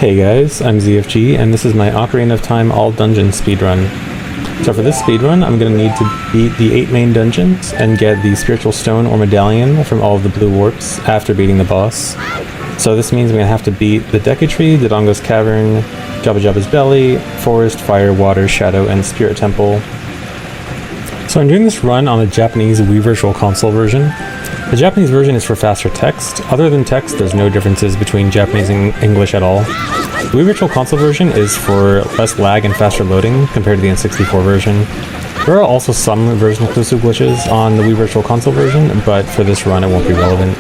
Hey guys, I'm ZFG, and this is my Ocarina of Time all dungeon speedrun. So for this speedrun, I'm going to need to beat the 8 main dungeons and get the spiritual stone or medallion from all of the blue warps after beating the boss. So this means I'm going to have to beat the Deku Tree, Dodongo's Cavern, Jabba Jabba's Belly, Forest, Fire, Water, Shadow, and Spirit Temple. So I'm doing this run on the Japanese Wii Virtual Console version. The Japanese version is for faster text. Other than text, there's no differences between Japanese and English at all. The Wii Virtual Console version is for less lag and faster loading compared to the N64 version. There are also some version-inclusive glitches on the Wii Virtual Console version, but for this run it won't be relevant.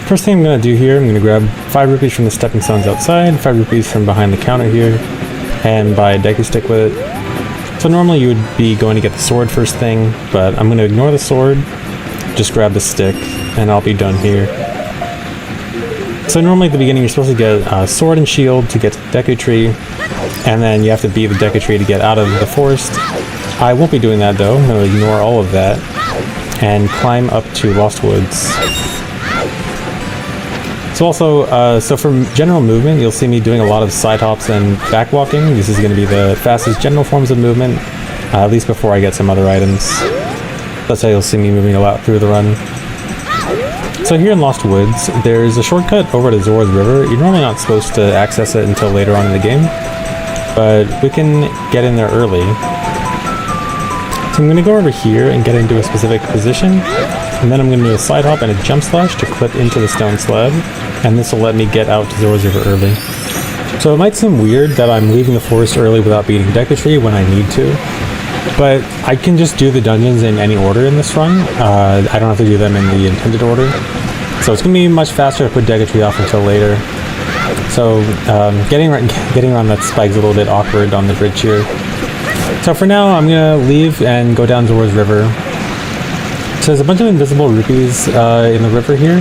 First thing I'm going to do here, I'm going to grab 5 rupees from the stepping stones outside, 5 rupees from behind the counter here, and buy a Deku Stick with it. So normally you would be going to get the sword first thing, but I'm going to ignore the sword, just grab the stick, and I'll be done here. So normally at the beginning you're supposed to get a sword and shield to get to the Deku Tree, and then you have to beat the Deku Tree to get out of the forest. I won't be doing that though, I'm going to ignore all of that, and climb up to Lost Woods. So also, so for general movement, you'll see me doing a lot of side hops and back walking. This is going to be the fastest general forms of movement, at least before I get some other items. That's how you'll see me moving a lot through the run. So here in Lost Woods, there's a shortcut over to Zora's River. You're normally not supposed to access it until later on in the game, but we can get in there early. So I'm going to go over here and get into a specific position, and then I'm going to do a side hop and a jump slash to clip into the stone slab, and this will let me get out to Zora's River early. So it might seem weird that I'm leaving the forest early without beating Deku Tree when I need to, but I can just do the dungeons in any order in this run. I don't have to do them in the intended order. So it's going to be much faster to put Deku Tree off until later. So getting around that spike's a little bit awkward on the bridge here. So for now, I'm going to leave and go down Zora's River. So there's a bunch of invisible rupees in the river here.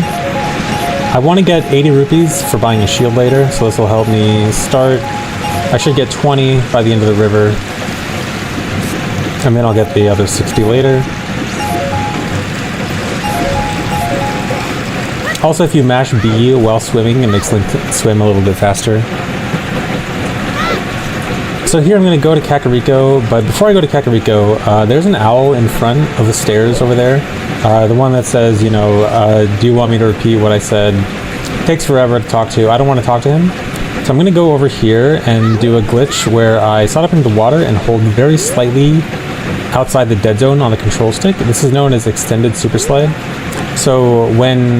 I want to get 80 rupees for buying a shield later, so this will help me start. I should get 20 by the end of the river, and then I'll get the other 60 later. Also, if you mash B while swimming, it makes Link swim a little bit faster. So here I'm going to go to Kakariko, but before I go to Kakariko, there's an owl in front of the stairs over there. The one that says, you know, do you want me to repeat what I said? It takes forever to talk to. I don't want to talk to him. So I'm going to go over here and do a glitch where I slide up into the water and hold very slightly outside the dead zone on the control stick. This is known as extended super slide. So when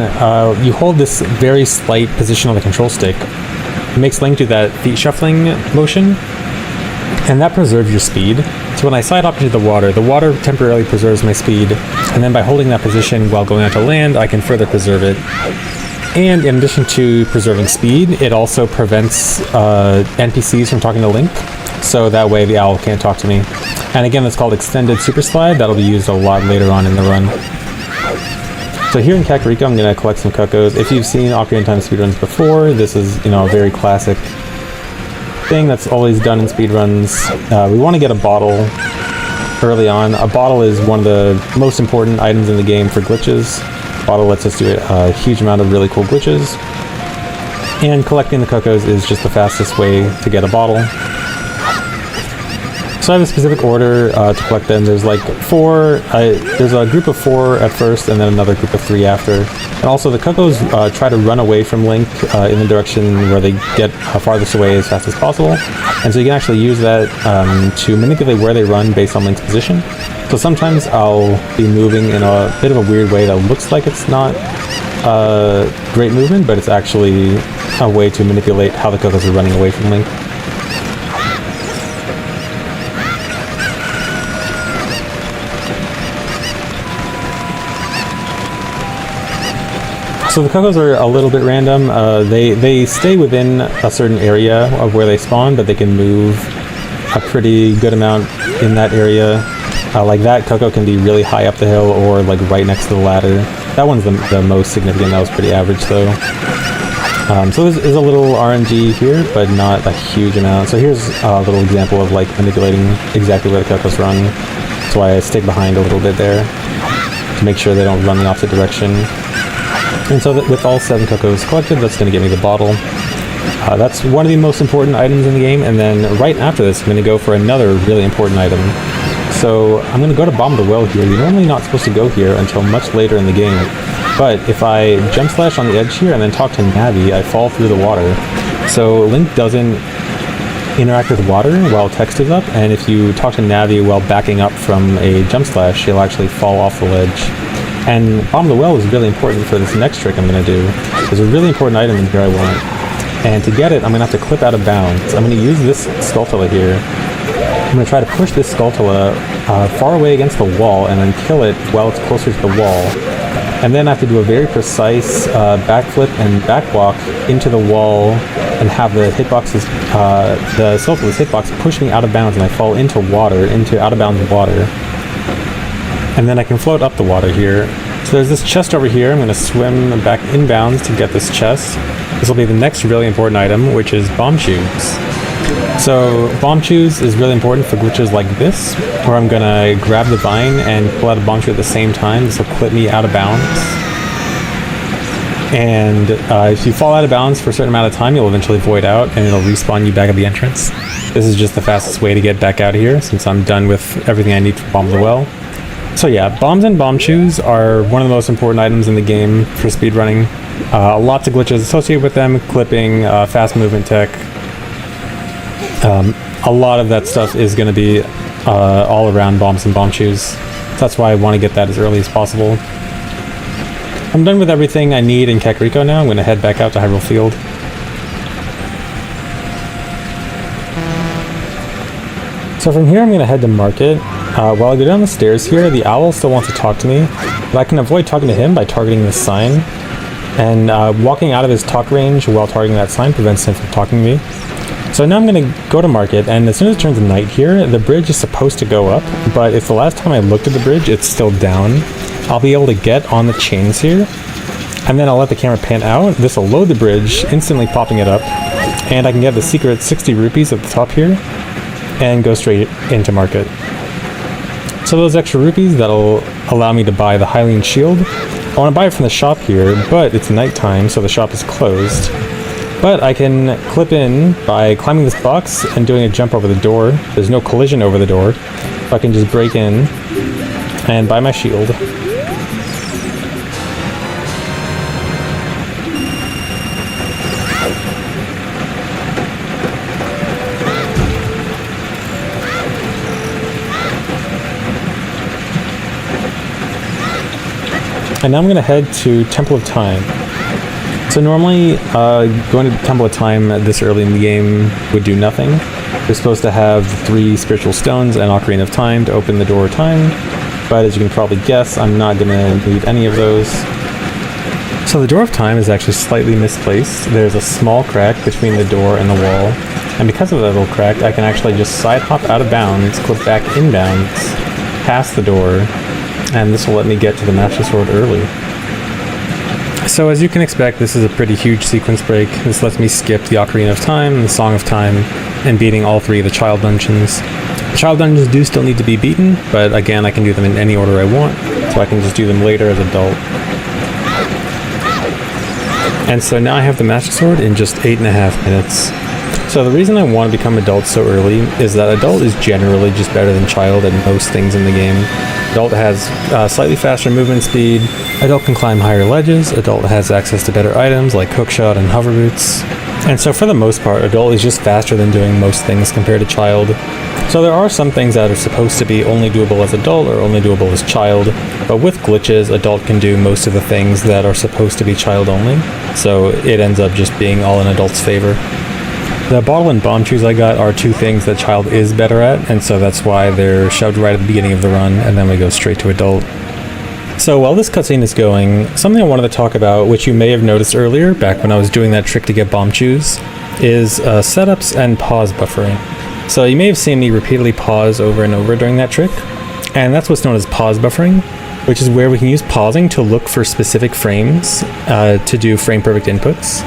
you hold this very slight position on the control stick, it makes Link do that feet shuffling motion, and that preserves your speed. So when I side hop into the water temporarily preserves my speed, and then by holding that position while going out to land, I can further preserve it. And in addition to preserving speed, it also prevents NPCs from talking to Link, so that way the owl can't talk to me. And again, that's called extended super slide. That'll be used a lot later on in the run. So here in Kakariko, I'm going to collect some cocos. If you've seen Ocarina of Time speedruns before, this is, you know, a very classic thing that's always done in speedruns. We want to get a bottle early on. A bottle is one of the most important items in the game for glitches. A bottle lets us do a huge amount of really cool glitches. And collecting the cocos is just the fastest way to get a bottle. So I have a specific order to collect them. There's like 4, there's a group of 4 at first, and then another group of 3 after. And also the cocos try to run away from Link in the direction where they get farthest away as fast as possible. And so you can actually use that to manipulate where they run based on Link's position. So sometimes I'll be moving in a bit of a weird way that looks like it's not great movement, but it's actually a way to manipulate how the cocos are running away from Link. So the cocos are a little bit random. They stay within a certain area of where they spawn, but they can move a pretty good amount in that area. Like that coco can be really high up the hill or like right next to the ladder. That one's the most significant. That was pretty average though. So there's a little RNG here, but not a huge amount. So here's a little example of like manipulating exactly where the cocos run. That's why I stay behind a little bit there to make sure they don't run the opposite direction. And so that with all 7 cocos collected, that's going to give me the bottle. That's one of the most important items in the game, and then right after this, I'm going to go for another really important item. So I'm going to go to bottom of the well here. You're normally not supposed to go here until much later in the game, but if I jump slash on the edge here and then talk to Navi, I fall through the water. So Link doesn't interact with water while text is up, and if you talk to Navi while backing up from a jump slash, he'll actually fall off the ledge. And bottom of the well is really important for this next trick I'm going to do. There's a really important item in here I want. And to get it, I'm going to have to clip out of bounds. I'm going to use this Skulltula here. I'm going to try to push this Skulltula far away against the wall and then kill it while it's closer to the wall. And then I have to do a very precise backflip and backwalk into the wall and have the hitboxes, the Skulltula's hitbox push me out of bounds and I fall into water, into out of bounds water. And then I can float up the water here. So there's this chest over here. I'm going to swim back inbounds to get this chest. This will be the next really important item, which is bomb shoes. So bomb shoes is really important for glitches like this, where I'm going to grab the vine and pull out a bomb shoe at the same time. This will clip me out of bounds. And if you fall out of bounds for a certain amount of time, you'll eventually void out and it'll respawn you back at the entrance. This is just the fastest way to get back out of here, since I'm done with everything I need for Bomb of the Well. So yeah, bombs and bomb shoes are one of the most important items in the game for speedrunning. Lots of glitches associated with them, clipping, fast movement tech. A lot of that stuff is going to be all around bombs and bomb shoes. So that's why I want to get that as early as possible. I'm done with everything I need in Kakariko now. I'm going to head back out to Hyrule Field. So from here I'm going to head to Market. While I go down the stairs here, the owl still wants to talk to me, but I can avoid talking to him by targeting this sign. And walking out of his talk range while targeting that sign prevents him from talking to me. So now I'm going to go to Market, and as soon as it turns night here, the bridge is supposed to go up, but if the last time I looked at the bridge, it's still down. I'll be able to get on the chains here, and then I'll let the camera pan out. This will load the bridge, instantly popping it up, and I can get the secret 60 rupees at the top here, and go straight into Market. So those extra rupees, that'll allow me to buy the Hylian shield. I want to buy it from the shop here, but it's nighttime, so the shop is closed. But I can clip in by climbing this box and doing a jump over the door. There's no collision over the door. So I can just break in and buy my shield. And now I'm going to head to Temple of Time. So normally, going to Temple of Time this early in the game would do nothing. You're supposed to have 3 spiritual stones and Ocarina of Time to open the door of time, but as you can probably guess, I'm not going to need any of those. So the door of time is actually slightly misplaced. There's a small crack between the door and the wall, and because of that little crack, I can actually just side hop out of bounds, clip back inbounds, past the door, and this will let me get to the Master Sword early. So as you can expect, this is a pretty huge sequence break. This lets me skip the Ocarina of Time, the Song of Time, and beating all 3 of the child dungeons. The child dungeons do still need to be beaten, but again, I can do them in any order I want, so I can just do them later as adult. And so now I have the Master Sword in just 8.5 minutes. So the reason I want to become adult so early is that adult is generally just better than child at most things in the game. Adult has slightly faster movement speed, adult can climb higher ledges, adult has access to better items like hookshot and hover boots. And so for the most part, adult is just faster than doing most things compared to child. So there are some things that are supposed to be only doable as adult or only doable as child, but with glitches, adult can do most of the things that are supposed to be child only. So it ends up just being all in adult's favor. The bottle and bomb shoes I got are 2 things that child is better at, and so that's why they're shoved right at the beginning of the run, and then we go straight to adult. So while this cutscene is going, something I wanted to talk about, which you may have noticed earlier, back when I was doing that trick to get bomb shoes, is setups and pause buffering. So you may have seen me repeatedly pause over and over during that trick, and that's what's known as pause buffering, which is where we can use pausing to look for specific frames to do frame perfect inputs.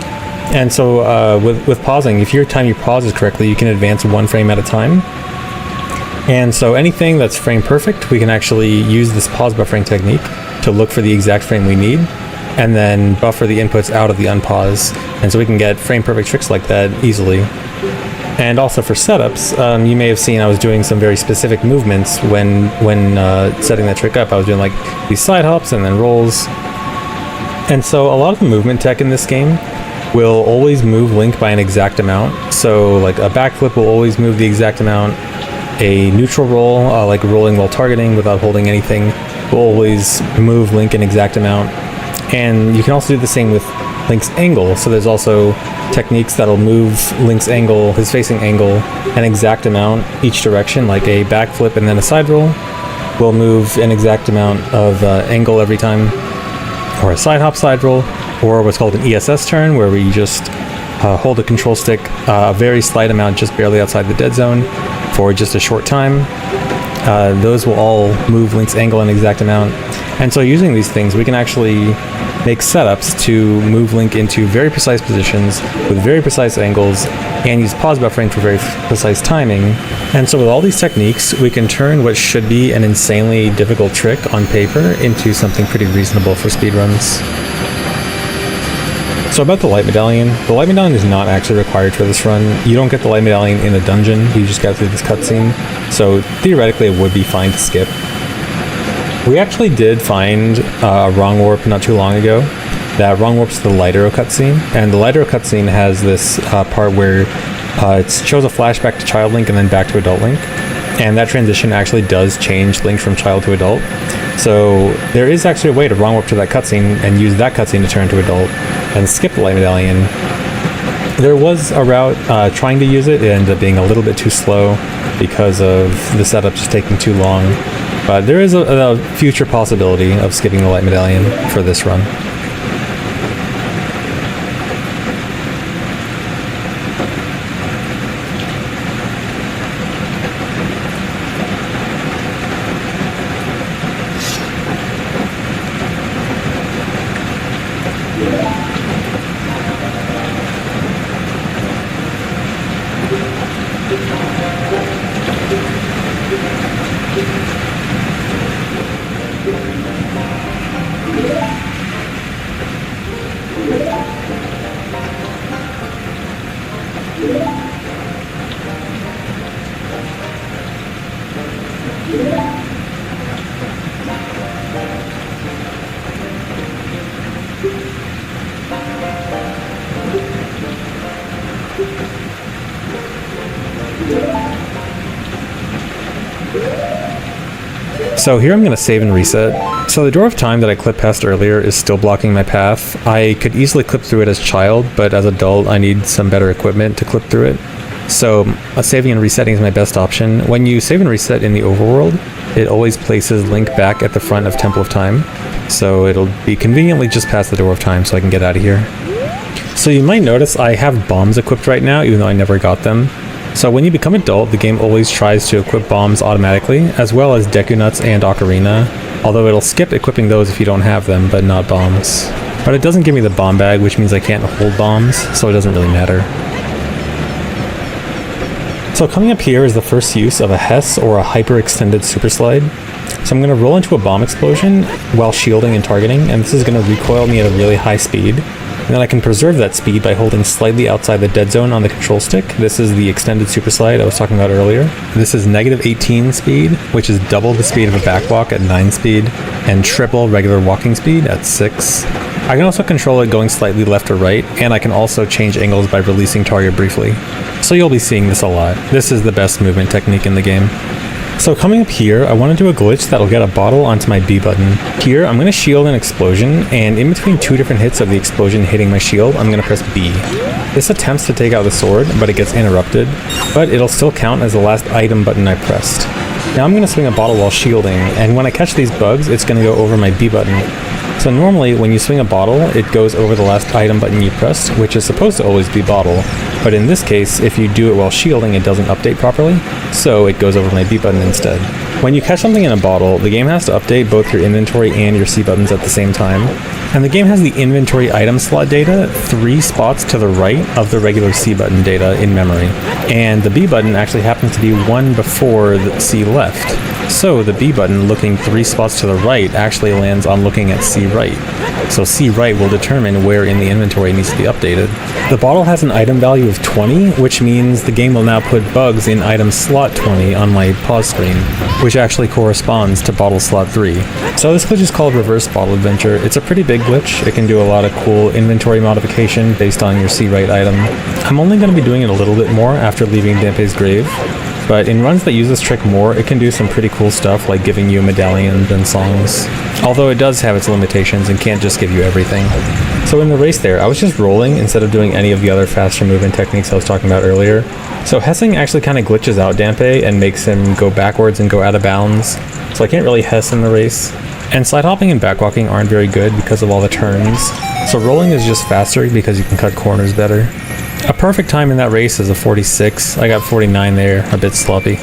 And so with pausing, if your time you pause is correctly, you can advance 1 frame at a time. And so anything that's frame perfect, we can actually use this pause buffering technique to look for the exact frame we need. and then buffer the inputs out of the unpause. And so we can get frame perfect tricks like that easily. And also for setups, you may have seen I was doing some very specific movements when setting that trick up. I was doing like these side hops and then rolls. And so a lot of the movement tech in this game will always move Link by an exact amount. So like a backflip will always move the exact amount. A neutral roll, like rolling while targeting without holding anything, will always move Link an exact amount. And you can also do the same with Link's angle. So there's also techniques that'll move Link's angle, his facing angle, an exact amount each direction, like a backflip and then a side roll will move an exact amount of angle every time, or a side hop side roll, or what's called an ESS turn, where we just hold a control stick a very slight amount, just barely outside the dead zone, for just a short time. Those will all move Link's angle an exact amount. And so using these things, we can actually make setups to move Link into very precise positions with very precise angles and use pause buffering for very precise timing. And so with all these techniques, we can turn what should be an insanely difficult trick on paper into something pretty reasonable for speedruns. So about the light medallion is not actually required for this run. You don't get the light medallion in the dungeon, you just get through this cutscene. So theoretically it would be fine to skip. We actually did find a wrong warp not too long ago. That wrong warp's the Light-Arrow cutscene, and the Light-Arrow cutscene has this part where it shows a flashback to Child Link and then back to Adult Link, and that transition actually does change Link from child to adult. So there is actually a way to wrong warp to that cutscene and use that cutscene to turn to adult and skip the light medallion. There was a route trying to use it. It ended up being a little bit too slow because of the setup just taking too long. But there is a future possibility of skipping the light medallion for this run. So here I'm going to save and reset. So the Door of Time that I clipped past earlier is still blocking my path. I could easily clip through it as child, but as adult I need some better equipment to clip through it. So saving and resetting is my best option. When you save and reset in the overworld, it always places Link back at the front of Temple of Time. So it'll be conveniently just past the Door of Time so I can get out of here. So you might notice I have bombs equipped right now, even though I never got them. So when you become adult, the game always tries to equip bombs automatically, as well as Deku Nuts and Ocarina, although it'll skip equipping those if you don't have them, but not bombs. But it doesn't give me the bomb bag, which means I can't hold bombs, so it doesn't really matter. So coming up here is the first use of a Hess, or a hyper-extended super slide. So I'm going to roll into a bomb explosion while shielding and targeting, and this is going to recoil me at a really high speed. And then I can preserve that speed by holding slightly outside the dead zone on the control stick. This is the extended super slide I was talking about earlier. This is negative 18 speed, which is double the speed of a backwalk at 9 speed, and triple regular walking speed at 6. I can also control it going slightly left or right, and I can also change angles by releasing target briefly. So you'll be seeing this a lot. This is the best movement technique in the game. So coming up here, I want to do a glitch that'll get a bottle onto my B button. Here, I'm going to shield an explosion, and in between two different hits of the explosion hitting my shield, I'm going to press B. This attempts to take out the sword, but it gets interrupted, but it'll still count as the last item button I pressed. Now I'm going to swing a bottle while shielding, and when I catch these bugs, it's going to go over my B button. So normally, when you swing a bottle, it goes over the last item button you pressed, which is supposed to always be bottle. But in this case, if you do it while shielding, it doesn't update properly, so it goes over my B button instead. When you catch something in a bottle, the game has to update both your inventory and your C buttons at the same time. And the game has the inventory item slot data 3 spots to the right of the regular C button data in memory. and the B button actually happens to be one before the C left. So the B button looking 3 spots to the right actually lands on looking at C right. So C right will determine where in the inventory it needs to be updated. The bottle has an item value of 20, which means the game will now put bugs in item slot 20 on my pause screen, which actually corresponds to bottle slot 3. So this glitch is called Reverse Bottle Adventure. It's a pretty big glitch. It can do a lot of cool inventory modification based on your C right item. I'm only going to be doing it a little bit more after leaving Dampe's grave. But in runs that use this trick more, it can do some pretty cool stuff like giving you medallions and songs. Although it does have its limitations and can't just give you everything. So in the race there, I was just rolling instead of doing any of the other faster movement techniques I was talking about earlier. So Hessing actually kind of glitches out Dampe and makes him go backwards and go out of bounds. So I can't really Hess in the race. And side hopping and backwalking aren't very good because of all the turns. So rolling is just faster because you can cut corners better. A perfect time in that race is a 46. I got 49 there, a bit sloppy.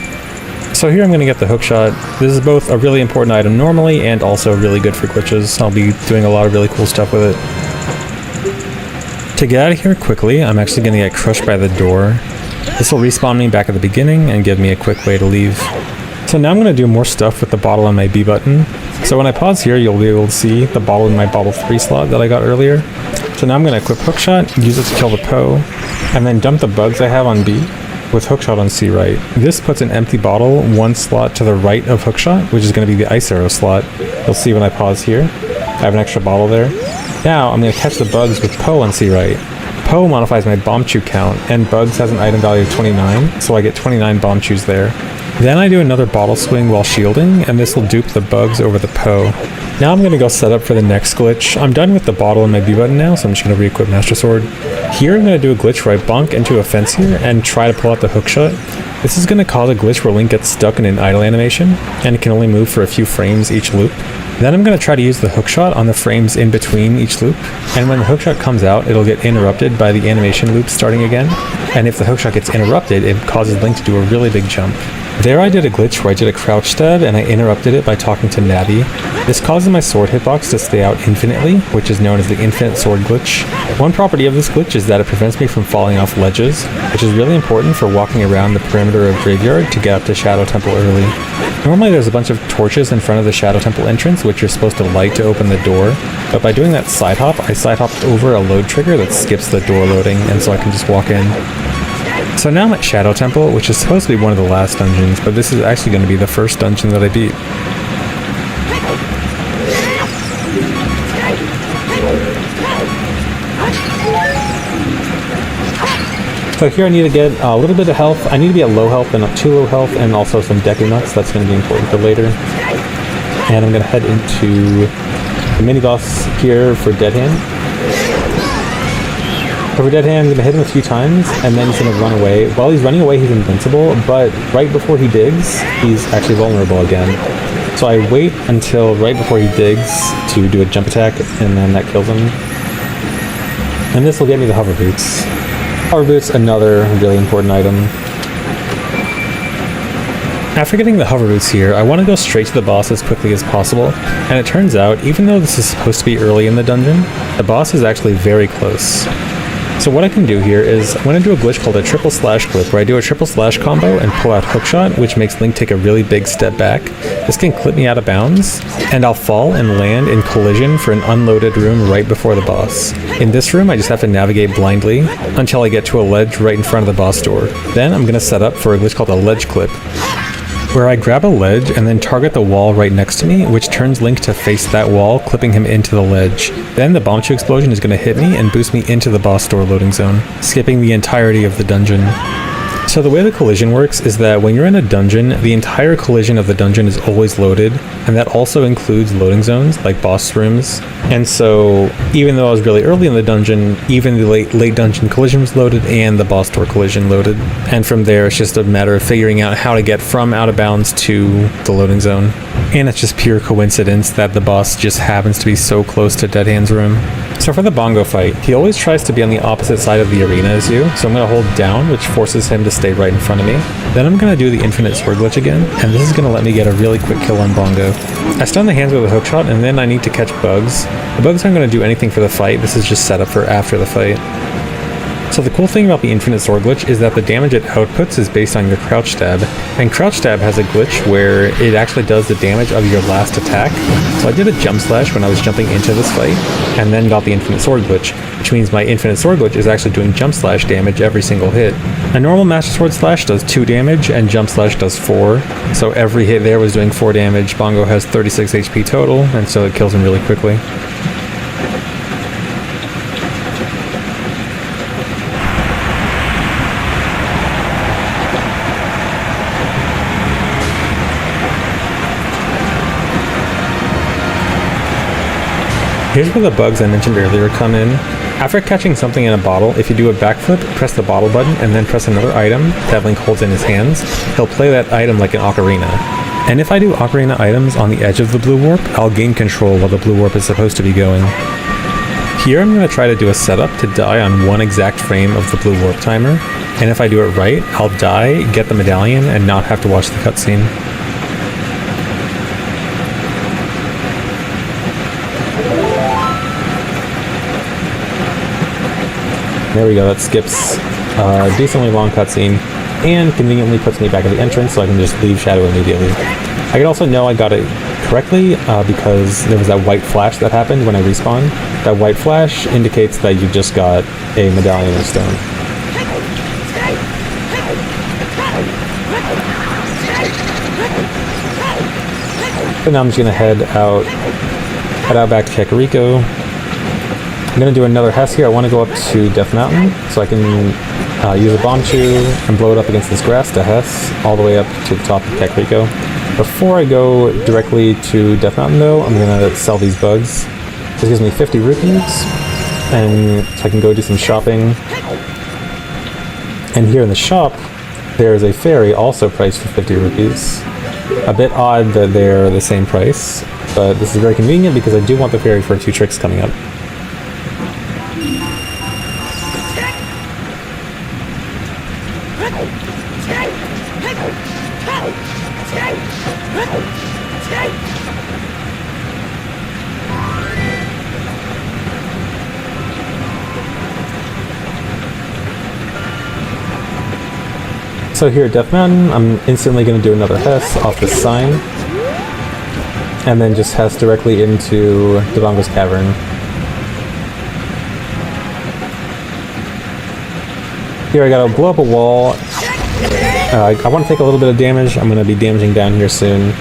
So here I'm going to get the hook shot. This is both a really important item normally and also really good for glitches. I'll be doing a lot of really cool stuff with it. To get out of here quickly, I'm actually going to get crushed by the door. This will respawn me back at the beginning and give me a quick way to leave. So now I'm going to do more stuff with the bottle on my B button. So when I pause here, you'll be able to see the bottle in my bottle 3 slot that I got earlier. So now I'm going to equip Hookshot, use it to kill the Poe, and then dump the bugs I have on B with Hookshot on C right. This puts an empty bottle 1 slot to the right of Hookshot, which is going to be the Ice Arrow slot. You'll see when I pause here. I have an extra bottle there. Now I'm going to catch the bugs with Poe on C right. Poe modifies my bomb chew count, and bugs has an item value of 29, so I get 29 bomb chews there. Then I do another bottle swing while shielding, and this will dupe the bugs over the Poe. Now I'm going to go set up for the next glitch. I'm done with the bottle and my B button now, so I'm just going to re-equip Master Sword. Here I'm going to do a glitch where I bonk into a fence here and try to pull out the hook shot. This is going to cause a glitch where Link gets stuck in an idle animation, and it can only move for a few frames each loop. Then I'm going to try to use the hookshot on the frames in between each loop, and when the hookshot comes out, it'll get interrupted by the animation loop starting again, and if the hookshot gets interrupted, it causes Link to do a really big jump. There I did a glitch where I did a crouch stab, and I interrupted it by talking to Navi. This causes my sword hitbox to stay out infinitely, which is known as the infinite sword glitch. One property of this glitch is that it prevents me from falling off ledges, which is really important for walking around the perimeter of Graveyard to get up to Shadow Temple early. Normally there's a bunch of torches in front of the Shadow Temple entrance which you're supposed to light to open the door, but by doing that side hop, I side hopped over a load trigger that skips the door loading, and so I can just walk in. So now I'm at Shadow Temple, which is supposed to be one of the last dungeons, but this is actually going to be the first dungeon that I beat. So here I need to get a little bit of health. I need to be at low health and not too low health, and also some Deku Nuts. That's going to be important for later. And I'm going to head into the mini boss here for Dead Hand. For Dead Hand, I'm going to hit him a few times, and then he's going to run away. While he's running away, he's invincible, but right before he digs, he's actually vulnerable again. So I wait until right before he digs to do a jump attack, and then that kills him. And this will get me the Hover Boots. Hover Boots, another really important item. After getting the Hover Boots here, I want to go straight to the boss as quickly as possible, and it turns out, even though this is supposed to be early in the dungeon, the boss is actually very close. So what I can do here is, I'm going to do a glitch called a triple slash clip, where I do a triple slash combo and pull out hookshot, which makes Link take a really big step back. This can clip me out of bounds, and I'll fall and land in collision for an unloaded room right before the boss. In this room, I just have to navigate blindly until I get to a ledge right in front of the boss door. Then I'm going to set up for a glitch called a ledge clip, where I grab a ledge and then target the wall right next to me, which turns Link to face that wall, clipping him into the ledge. Then the Bomb Chew explosion is going to hit me and boost me into the boss door loading zone, skipping the entirety of the dungeon. So the way the collision works is that when you're in a dungeon, the entire collision of the dungeon is always loaded, and that also includes loading zones, like boss rooms. And so, even though I was really early in the dungeon, even the late dungeon collision was loaded, and the boss door collision loaded. And from there, it's just a matter of figuring out how to get from out of bounds to the loading zone. And it's just pure coincidence that the boss just happens to be so close to Dead Hand's room. So for the bongo fight, he always tries to be on the opposite side of the arena as you, so I'm going to hold down, which forces him to stay right in front of me. Then I'm going to do the infinite sword glitch again, and this is going to let me get a really quick kill on Bongo. I stun the hands with a hookshot, and then I need to catch bugs. The bugs aren't going to do anything for the fight, this is just set up for after the fight. So the cool thing about the infinite sword glitch is that the damage it outputs is based on your crouch stab, and crouch stab has a glitch where it actually does the damage of your last attack. So I did a jump slash when I was jumping into this fight, and then got the infinite sword glitch, which means my infinite sword glitch is actually doing jump slash damage every single hit. A normal master sword slash does 2 damage, and jump slash does 4, so every hit there was doing 4 damage. Bongo has 36 HP total, and so it kills him really quickly. Here's where the bugs I mentioned earlier come in. After catching something in a bottle, if you do a backflip, press the bottle button, and then press another item that Link holds in his hands, he'll play that item like an ocarina. And if I do ocarina items on the edge of the blue warp, I'll gain control while the blue warp is supposed to be going. Here I'm going to try to do a setup to die on 1 exact frame of the blue warp timer, and if I do it right, I'll die, get the medallion, and not have to watch the cutscene. There we go, that skips a decently long cutscene, and conveniently puts me back at the entrance so I can just leave Shadow immediately. I can also know I got it correctly because there was that white flash that happened when I respawned. That white flash indicates that you just got a medallion of stone. So now I'm just gonna head out back to Kakariko. I'm going to do another Hess here. I want to go up to Death Mountain so I can use a Bomb Chew and blow it up against this grass to Hess all the way up to the top of Kakariko. Before I go directly to Death Mountain though, I'm going to sell these bugs. This gives me 50 rupees, and so I can go do some shopping. And here in the shop, there is a fairy also priced for 50 rupees. A bit odd that they're the same price, but this is very convenient because I do want the fairy for 2 tricks coming up. So here at Death Mountain, I'm instantly going to do another Hess off this sign, and then just Hess directly into Dodongo's Cavern. Here I gotta blow up a wall. I want to take a little bit of damage. I'm going to be damaging down here soon.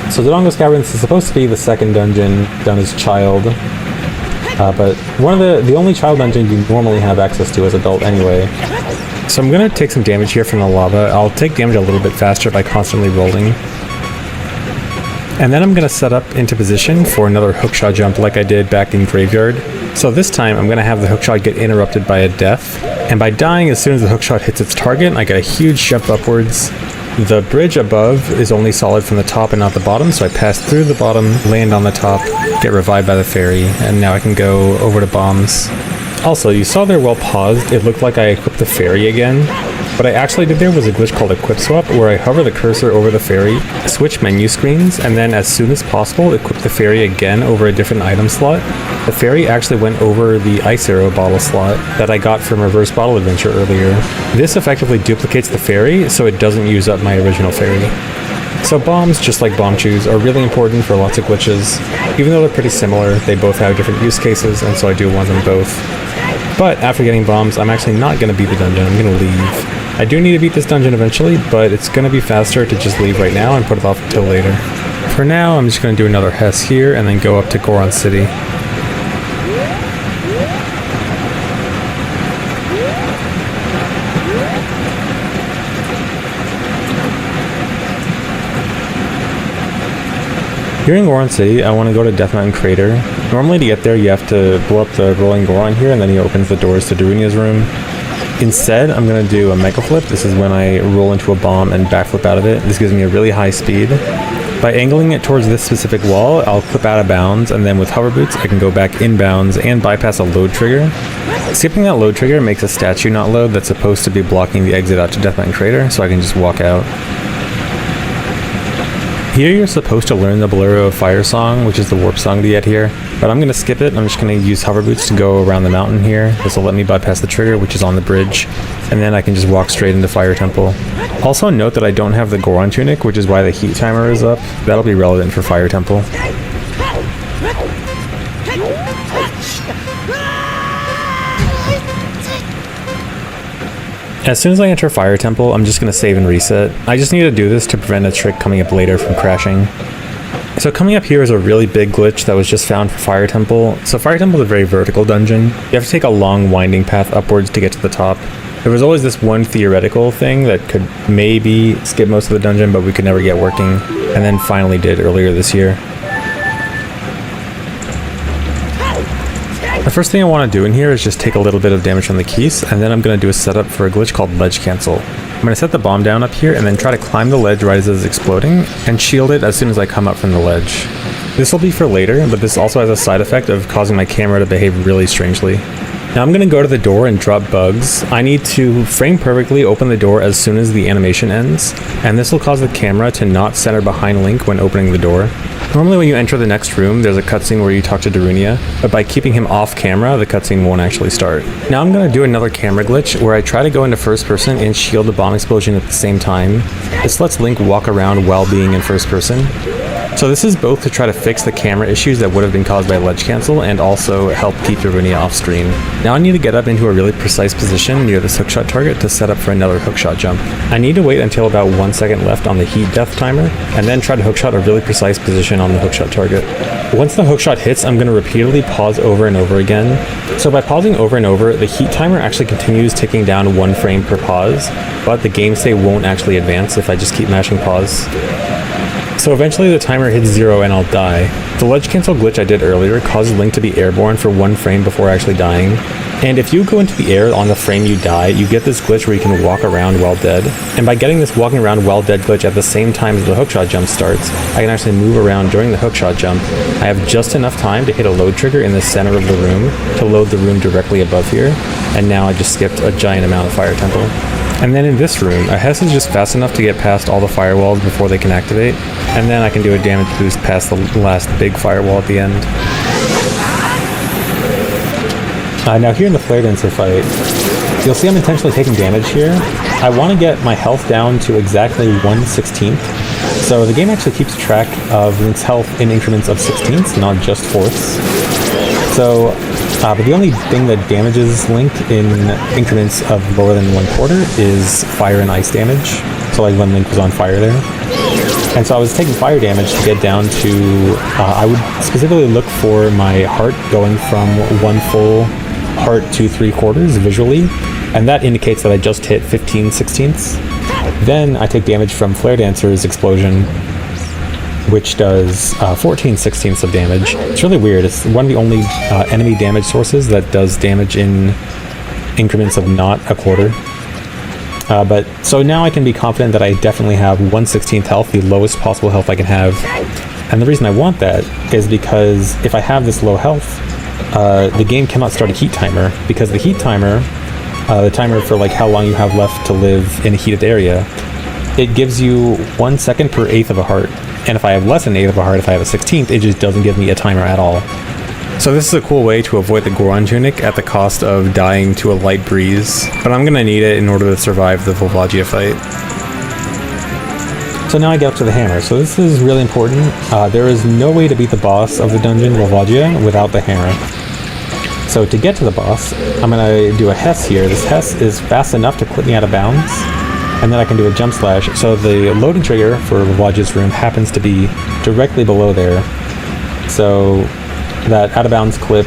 So Dodongo's Cavern is supposed to be the second dungeon done as child, but one of the only child dungeon you normally have access to as adult anyway. So I'm going to take some damage here from the lava. I'll take damage a little bit faster by constantly rolling. And then I'm going to set up into position for another hookshot jump like I did back in Graveyard. So this time I'm going to have the hookshot get interrupted by a death. And by dying as soon as the hookshot hits its target, I get a huge jump upwards. The bridge above is only solid from the top and not the bottom, so I pass through the bottom, land on the top, get revived by the fairy, and now I can go over to bombs. Also, you saw there while paused, it looked like I equipped the fairy again. What I actually did there was a glitch called Equip Swap, where I hover the cursor over the fairy, switch menu screens, and then as soon as possible, equip the fairy again over a different item slot. The fairy actually went over the Ice Arrow bottle slot that I got from Reverse Bottle Adventure earlier. This effectively duplicates the fairy, so it doesn't use up my original fairy. So bombs, just like bomb chews, are really important for lots of glitches. Even though they're pretty similar, they both have different use cases, and so I do want them both. But after getting bombs, I'm actually not going to beat the dungeon, I'm going to leave. I do need to beat this dungeon eventually, but it's going to be faster to just leave right now and put it off until later. For now, I'm just going to do another Hess here and then go up to Goron City. Here in Goron City, I want to go to Death Mountain Crater. Normally to get there, you have to blow up the rolling Goron here, and then he opens the doors to Darunia's room. Instead, I'm going to do a Mega Flip. This is when I roll into a bomb and backflip out of it. This gives me a really high speed. By angling it towards this specific wall, I'll clip out of bounds, and then with hover boots, I can go back inbounds and bypass a load trigger. Skipping that load trigger makes a statue not load that's supposed to be blocking the exit out to Death Mountain Crater, so I can just walk out. Here you're supposed to learn the Bolero of Fire song, which is the warp song to get here. but I'm going to skip it. I'm just going to use hover boots to go around the mountain here. This will let me bypass the trigger, which is on the bridge, and then I can just walk straight into Fire Temple. Also note that I don't have the Goron tunic, which is why the heat timer is up. That'll be relevant for Fire Temple. As soon as I enter Fire Temple, I'm just going to save and reset. I just need to do this to prevent a trick coming up later from crashing. So coming up here is a really big glitch that was just found for Fire Temple. So Fire Temple is a very vertical dungeon. You have to take a long winding path upwards to get to the top. There was always this one theoretical thing that could maybe skip most of the dungeon, but we could never get working, and then finally did earlier this year. The first thing I want to do in here is just take a little bit of damage from the keys, and then I'm going to do a setup for a glitch called Ledge Cancel. I'm going to set the bomb down up here and then try to climb the ledge right as it's exploding, and shield it as soon as I come up from the ledge. This will be for later, but this also has a side effect of causing my camera to behave really strangely. Now I'm going to go to the door and drop bugs. I need to frame perfectly open the door as soon as the animation ends, and this will cause the camera to not center behind Link when opening the door. Normally when you enter the next room, there's a cutscene where you talk to Darunia, but by keeping him off camera, the cutscene won't actually start. Now I'm going to do another camera glitch where I try to go into first person and shield the bomb explosion at the same time. This lets Link walk around while being in first person. So this is both to try to fix the camera issues that would have been caused by ledge cancel and also help keep Darunia off screen. Now I need to get up into a really precise position near this hookshot target to set up for another hookshot jump. I need to wait until about 1 second left on the heat death timer and then try to hookshot a really precise position on the hookshot target. Once the hookshot hits, I'm going to repeatedly pause over and over again. So by pausing over and over, the heat timer actually continues ticking down 1 frame per pause, but the game state won't actually advance if I just keep mashing pause. So eventually the timer hits 0 and I'll die. The ledge cancel glitch I did earlier causes Link to be airborne for 1 frame before actually dying. And if you go into the air on the frame you die, you get this glitch where you can walk around while dead. And by getting this walking around while dead glitch at the same time as the hookshot jump starts, I can actually move around during the hookshot jump. I have just enough time to hit a load trigger in the center of the room to load the room directly above here. And now I just skipped a giant amount of Fire Temple. And then in this room, a Hess is just fast enough to get past all the firewalls before they can activate, and then I can do a damage boost past the last big firewall at the end. Now here in the Flare Dancer fight, you'll see I'm intentionally taking damage here. I want to get my health down to exactly 1/16th, so the game actually keeps track of Link's health in increments of 16ths, not just fourths. So, but the only thing that damages Link in increments of lower than 1/4 is fire and ice damage. So like when Link was on fire there. And so I was taking fire damage to get down to, I would specifically look for my heart going from 1 full heart to 3/4 visually. And that indicates that I just hit 15/16ths. Then I take damage from Flare Dancer's explosion, which does 14/16ths of damage. It's really weird. It's one of the only enemy damage sources that does damage in increments of not 1/4. But so now I can be confident that I definitely have 1/16th health, the lowest possible health I can have. And the reason I want that is because if I have this low health, the game cannot start a heat timer, because the heat timer, the timer for like how long you have left to live in a heated area, it gives you 1 second per eighth of a heart. And if I have less than an eighth of a heart, if I have a 16th, it just doesn't give me a timer at all. So this is a cool way to avoid the Goron tunic at the cost of dying to a light breeze, but I'm gonna need it in order to survive the Volvagia fight. So now I get up to the hammer. So this is really important. There is no way to beat the boss of the dungeon, Volvagia, without the hammer. So to get to the boss, I'm gonna do a Hess here. This Hess is fast enough to clip me out of bounds, and then I can do a jump slash. So the loading trigger for Volvagia's room happens to be directly below there. So that out of bounds clip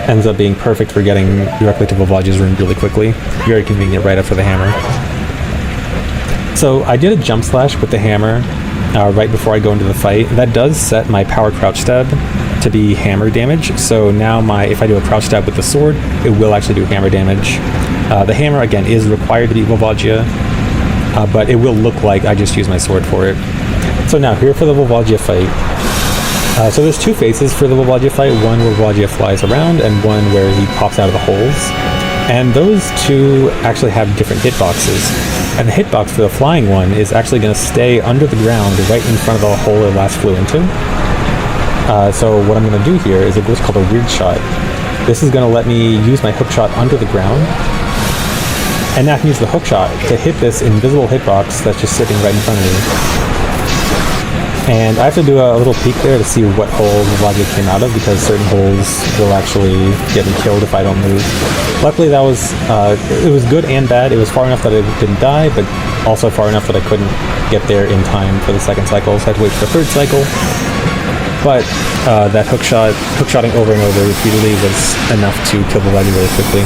ends up being perfect for getting directly to Volvagia's room really quickly. Very convenient right after the hammer. So I did a jump slash with the hammer right before I go into the fight. That does set my power crouch stab to be hammer damage. So now if I do a crouch stab with the sword, it will actually do hammer damage. The hammer, again, is required to beat Volvagia, but it will look like I just used my sword for it. So now, here for the Volvagia fight. So there's 2 phases for the Volvagia fight, one where Volvagia flies around, and one where he pops out of the holes. And those 2 actually have different hitboxes. And the hitbox for the flying one is actually going to stay under the ground right in front of the hole it last flew into. So what I'm going to do here is a glitch called a weird shot. This is going to let me use my hook shot under the ground, and now I can use the hook shot to hit this invisible hitbox that's just sitting right in front of me. And I have to do a little peek there to see what hole the logic came out of, because certain holes will actually get me killed if I don't move. Luckily that was, it was good and bad. It was far enough that I didn't die, but also far enough that I couldn't get there in time for the second cycle, so I had to wait for the third cycle. But that hookshotting over and over repeatedly was enough to kill Volvagia really quickly.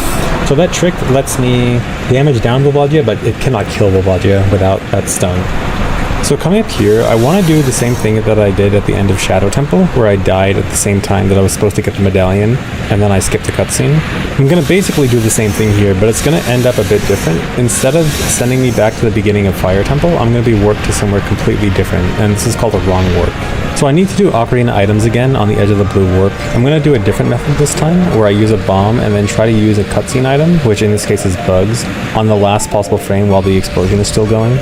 So that trick lets me damage down Volvagia, but it cannot kill Volvagia without that stun. So coming up here, I want to do the same thing that I did at the end of Shadow Temple, where I died at the same time that I was supposed to get the medallion, and then I skipped the cutscene. I'm going to basically do the same thing here, but it's going to end up a bit different. Instead of sending me back to the beginning of Fire Temple, I'm going to be warped to somewhere completely different, and this is called a wrong warp. So I need to do Ocarina items again on the edge of the blue warp. I'm going to do a different method this time, where I use a bomb and then try to use a cutscene item, which in this case is bugs, on the last possible frame while the explosion is still going.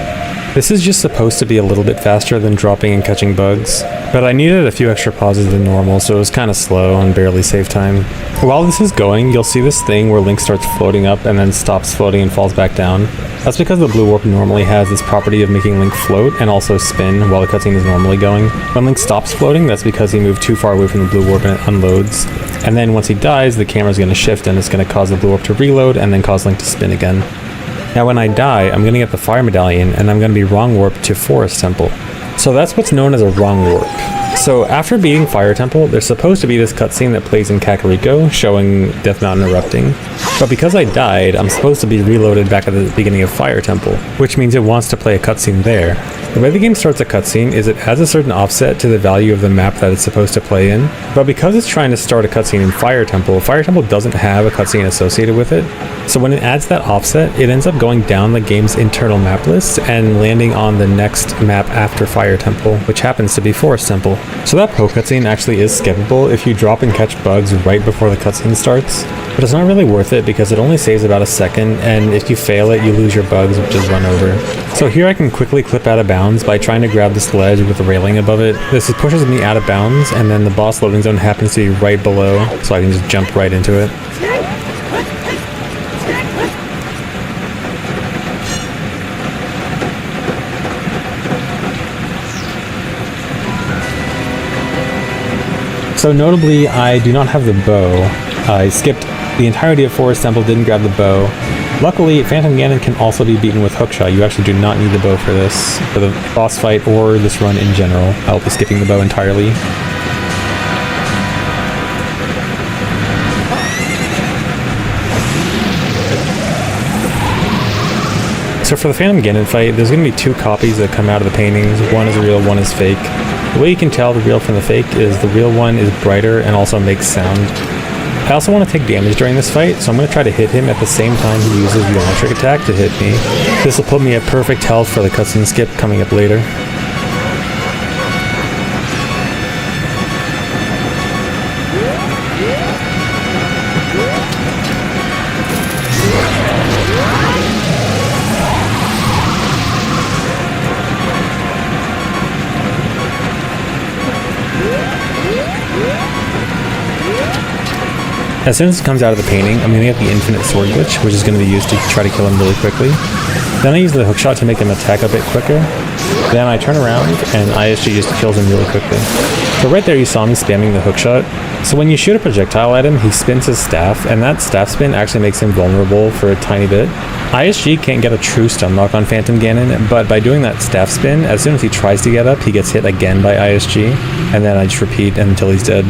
This is just supposed to be a little bit faster than dropping and catching bugs, but I needed a few extra pauses than normal, so it was kind of slow and barely save time. While this is going, you'll see this thing where Link starts floating up and then stops floating and falls back down. That's because the blue warp normally has this property of making Link float and also spin while the cutscene is normally going. When Link stops floating, that's because he moved too far away from the blue warp and it unloads. And then once he dies, the camera's going to shift and it's going to cause the blue warp to reload and then cause Link to spin again. Now when I die, I'm going to get the fire medallion and I'm going to be wrong warped to Forest Temple. So that's what's known as a wrong warp. So after beating Fire Temple, there's supposed to be this cutscene that plays in Kakariko showing Death Mountain erupting. But because I died, I'm supposed to be reloaded back at the beginning of Fire Temple, which means it wants to play a cutscene there. The way the game starts a cutscene is it has a certain offset to the value of the map that it's supposed to play in, but because it's trying to start a cutscene in Fire Temple doesn't have a cutscene associated with it. So when it adds that offset, it ends up going down the game's internal map list and landing on the next map after Fire Temple, which happens to be Forest Temple. So that Poe cutscene actually is skippable if you drop and catch bugs right before the cutscene starts, but it's not really worth it because it only saves about a second, and if you fail it, you lose your bugs, which is run over. So here I can quickly clip out of bounds by trying to grab this ledge with the railing above it. This pushes me out of bounds, and then the boss loading zone happens to be right below, so I can just jump right into it. So notably, I do not have the bow. I skipped the entirety of Forest Temple, didn't grab the bow. Luckily, Phantom Ganon can also be beaten with hookshot. You actually do not need the bow for this, for the boss fight or this run in general. I'll be skipping the bow entirely. So for the Phantom Ganon fight, there's going to be two copies that come out of the paintings. One is real, one is fake. The way you can tell the real from the fake is the real one is brighter and also makes sound. I also want to take damage during this fight, so I'm going to try to hit him at the same time he uses the electric attack to hit me. This will put me at perfect health for the cutscene skip coming up later. As soon as it comes out of the painting, I'm going to get the infinite sword glitch, which is going to be used to try to kill him really quickly. Then I use the hookshot to make him attack a bit quicker. Then I turn around and ISG just kills him really quickly. So right there you saw me spamming the hookshot. So when you shoot a projectile at him, he spins his staff, and that staff spin actually makes him vulnerable for a tiny bit. ISG can't get a true stun lock on Phantom Ganon, but by doing that staff spin, as soon as he tries to get up, he gets hit again by ISG, and then I just repeat until he's dead.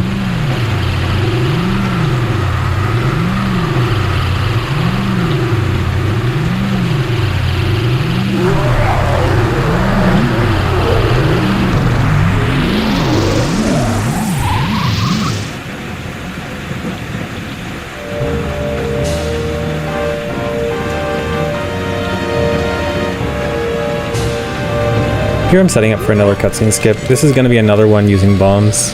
Here I'm setting up for another cutscene skip. This is going to be another one using bombs.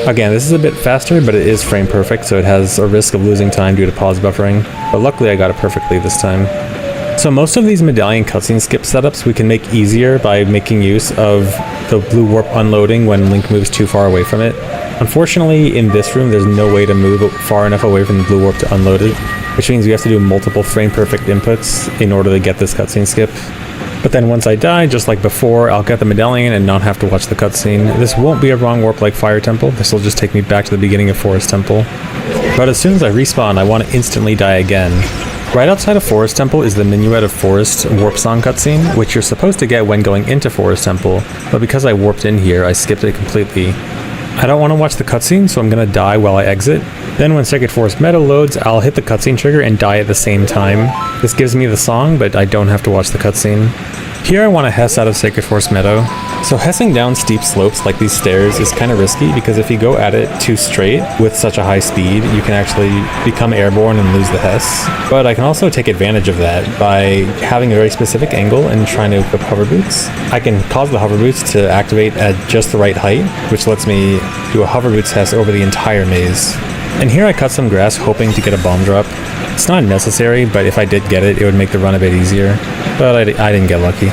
Again, this is a bit faster, but it is frame perfect, so it has a risk of losing time due to pause buffering. But luckily I got it perfectly this time. So most of these medallion cutscene skip setups we can make easier by making use of the blue warp unloading when Link moves too far away from it. Unfortunately, in this room, there's no way to move far enough away from the blue warp to unload it, which means you have to do multiple frame-perfect inputs in order to get this cutscene skip. But then once I die, just like before, I'll get the medallion and not have to watch the cutscene. This won't be a wrong warp like Fire Temple, this will just take me back to the beginning of Forest Temple. But as soon as I respawn, I want to instantly die again. Right outside of Forest Temple is the Minuet of Forest warp song cutscene, which you're supposed to get when going into Forest Temple, but because I warped in here, I skipped it completely. I don't want to watch the cutscene, so I'm gonna die while I exit. Then when Sacred Forest Meadow loads, I'll hit the cutscene trigger and die at the same time. This gives me the song, but I don't have to watch the cutscene. Here I want to Hess out of Sacred Forest Meadow. So hessing down steep slopes like these stairs is kind of risky because if you go at it too straight with such a high speed, you can actually become airborne and lose the Hess. But I can also take advantage of that by having a very specific angle and trying to equip hover boots. I can cause the hover boots to activate at just the right height, which lets me do a hover boots Hess over the entire maze. And here I cut some grass hoping to get a bomb drop. It's not necessary, but if I did get it, it would make the run a bit easier. But I didn't get lucky.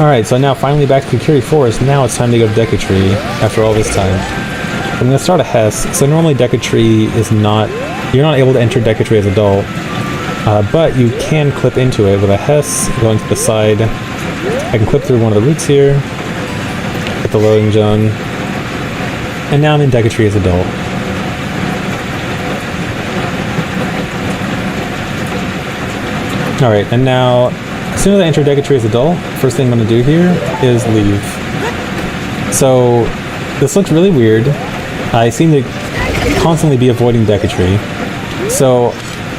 Alright, so now finally back to Kukiri Forest. Now it's time to go to Deku Tree after all this time. I'm going to start a Hess. So normally Deku Tree is not... You're not able to enter Deku Tree as adult. But you can clip into it with a Hess going to the side. I can clip through one of the roots here. At the loading zone. And now I'm in Deku Tree as adult. Alright, and now, as soon as I enter Deku Tree as adult, first thing I'm going to do here is leave. So, this looks really weird. I seem to constantly be avoiding Deku Tree. So,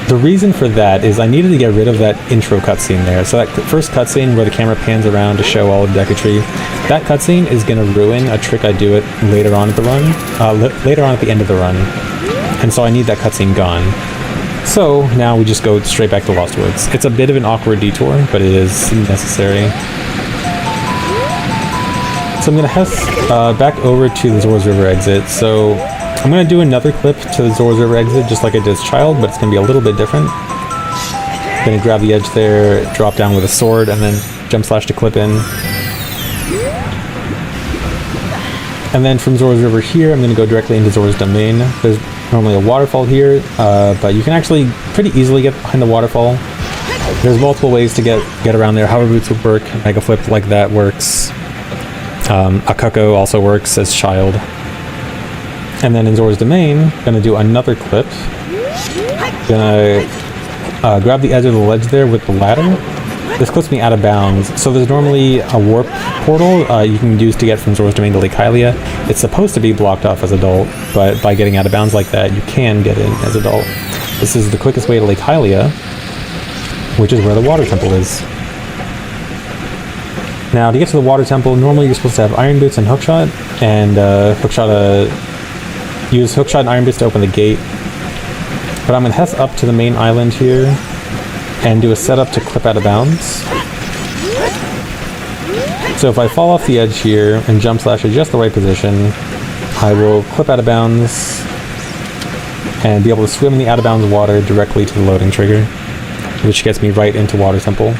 the reason for that is I needed to get rid of that intro cutscene there. So that first cutscene where the camera pans around to show all of Deku Tree, that cutscene is going to ruin a trick I do it later on at the run, later on at the end of the run. And so I need that cutscene gone. So now we just go straight back to Lost Woods. It's a bit of an awkward detour, but it is necessary. So I'm going to Hess back over to the Zora's River exit. So I'm going to do another clip to the Zora's River exit, just like I did as Child, but it's going to be a little bit different. I'm going to grab the edge there, drop down with a sword, and then jump slash to clip in. And then from Zora's River here, I'm going to go directly into Zora's Domain. There's normally a waterfall here, but you can actually pretty easily get behind the waterfall. There's multiple ways to get around there. Hover boots would work, Mega Flip like that works. Akako also works as Child. And then in Zora's Domain, gonna do another clip. Gonna grab the edge of the ledge there with the ladder. This clips me out of bounds. So there's normally a warp portal you can use to get from Zora's Domain to Lake Hylia. It's supposed to be blocked off as adult, but by getting out of bounds like that, you can get in as adult. This is the quickest way to Lake Hylia, which is where the Water Temple is. Now, to get to the Water Temple, normally you're supposed to have Iron Boots and Hookshot, and use Hookshot and Iron Boots to open the gate. But I'm going to Hess up to the main island here, and do a setup to clip out of bounds. So if I fall off the edge here, and jump slash at just the right position, I will clip out of bounds, and be able to swim in the out of bounds water directly to the loading trigger, which gets me right into Water Temple.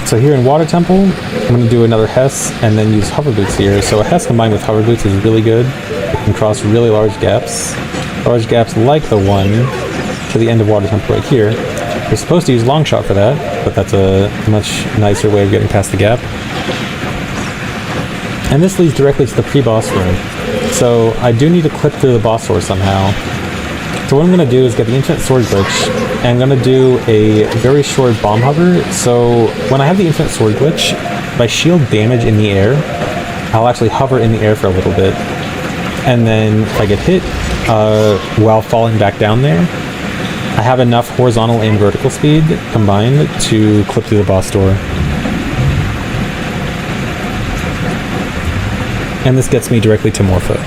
So here in Water Temple, I'm going to do another Hess and then use Hover Boots here. So a Hess combined with Hover Boots is really good. It can cross really large gaps. Large gaps like the one to the end of Water Temple right here. You're supposed to use Long Shot for that, but that's a much nicer way of getting past the gap. And this leads directly to the pre-boss room. So I do need to clip through the boss door somehow. So what I'm going to do is get the Infinite Sword glitch, and I'm going to do a very short bomb hover. So when I have the Infinite Sword glitch, if I shield damage in the air, I'll actually hover in the air for a little bit. And then if I get hit while falling back down there, I have enough horizontal and vertical speed combined to clip through the boss door. And this gets me directly to Morpho.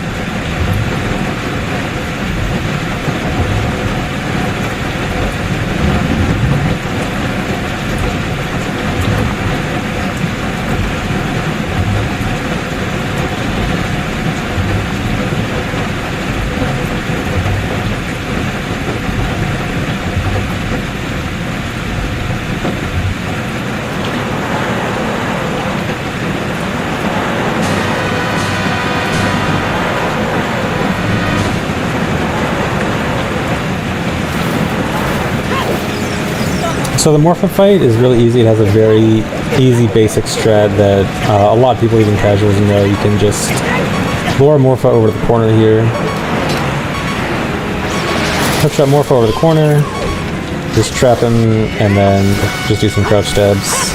So the Morpha fight is really easy. It has a very easy basic strat that a lot of people, even casuals, know. You can just lure Morpha over to the corner here. Hookshot Morpha over the corner. Just trap him and then just do some crouch stabs.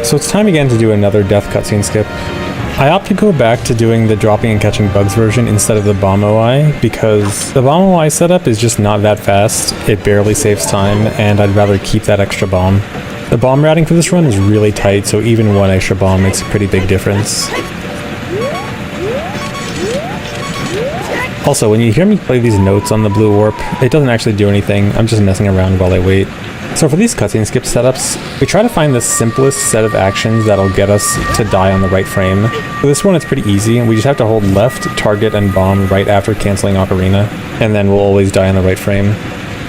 So it's time again to do another death cutscene skip. I opt to go back to doing the dropping and catching bugs version instead of the bomb OI because the bomb OI setup is just not that fast, it barely saves time, and I'd rather keep that extra bomb. The bomb routing for this run is really tight, so even one extra bomb makes a pretty big difference. Also, when you hear me play these notes on the blue warp, it doesn't actually do anything, I'm just messing around while I wait. So for these cutscene skip setups, we try to find the simplest set of actions that'll get us to die on the right frame. For this one it's pretty easy, and we just have to hold left, target, and bomb right after canceling Ocarina, and then we'll always die on the right frame.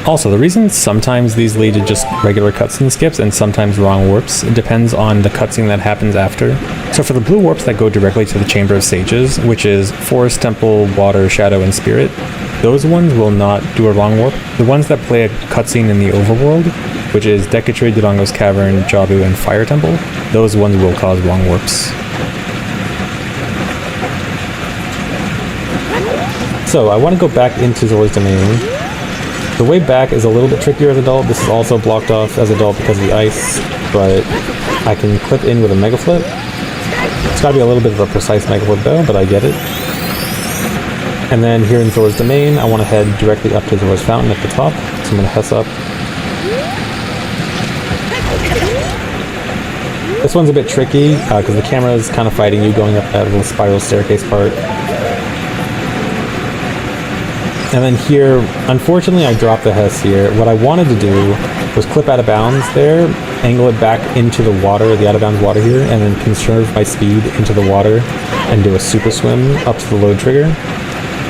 Also, the reason sometimes these lead to just regular cutscene skips and sometimes wrong warps depends on the cutscene that happens after. So for the blue warps that go directly to the Chamber of Sages, which is Forest, Temple, Water, Shadow, and Spirit, those ones will not do a wrong warp. The ones that play a cutscene in the overworld, which is Decatry, Dodongo's Cavern, Jabu, and Fire Temple, those ones will cause wrong warps. So I want to go back into Zora's Domain. The way back is a little bit trickier as adult. This is also blocked off as adult because of the ice, but I can clip in with a mega flip. It's got to be a little bit of a precise mega flip though, but I get it. And then here in Zora's Domain, I want to head directly up to Zora's Fountain at the top, so I'm going to Hess up. This one's a bit tricky because the camera is kind of fighting you going up that little spiral staircase part. And then here, unfortunately I dropped the Hess here. What I wanted to do was clip out of bounds there, angle it back into the water, the out of bounds water here, and then conserve my speed into the water and do a super swim up to the load trigger.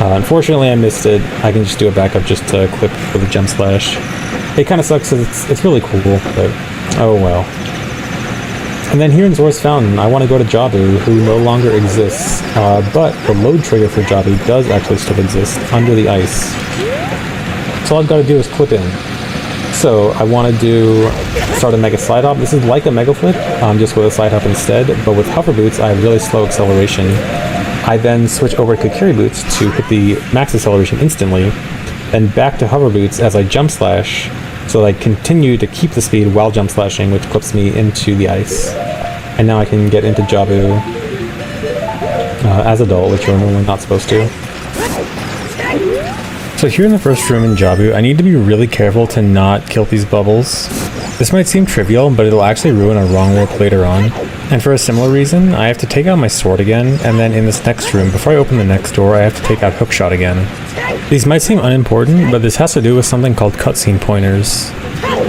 Unfortunately I missed it. I can just do a backup just to clip with a jump slash. It kind of sucks because it's really cool, but oh well. And then here in Zora's Fountain, I want to go to Jabu, who no longer exists, but the load trigger for Jabu does actually still exist under the ice. So all I've got to do is clip in. So I want to start a mega slide hop. This is like a mega flip, just with a slide hop instead, but with hover boots I have really slow acceleration. I then switch over to Kiri boots to hit the max acceleration instantly, then back to hover boots as I jump slash, so I continue to keep the speed while jump slashing, which clips me into the ice. And now I can get into Jabu as adult, which you're normally not supposed to. So here in the first room in Jabu, I need to be really careful to not kill these bubbles. This might seem trivial, but it'll actually ruin a wrong warp later on. And for a similar reason, I have to take out my sword again, and then in this next room, before I open the next door, I have to take out hookshot again. These might seem unimportant, but this has to do with something called cutscene pointers.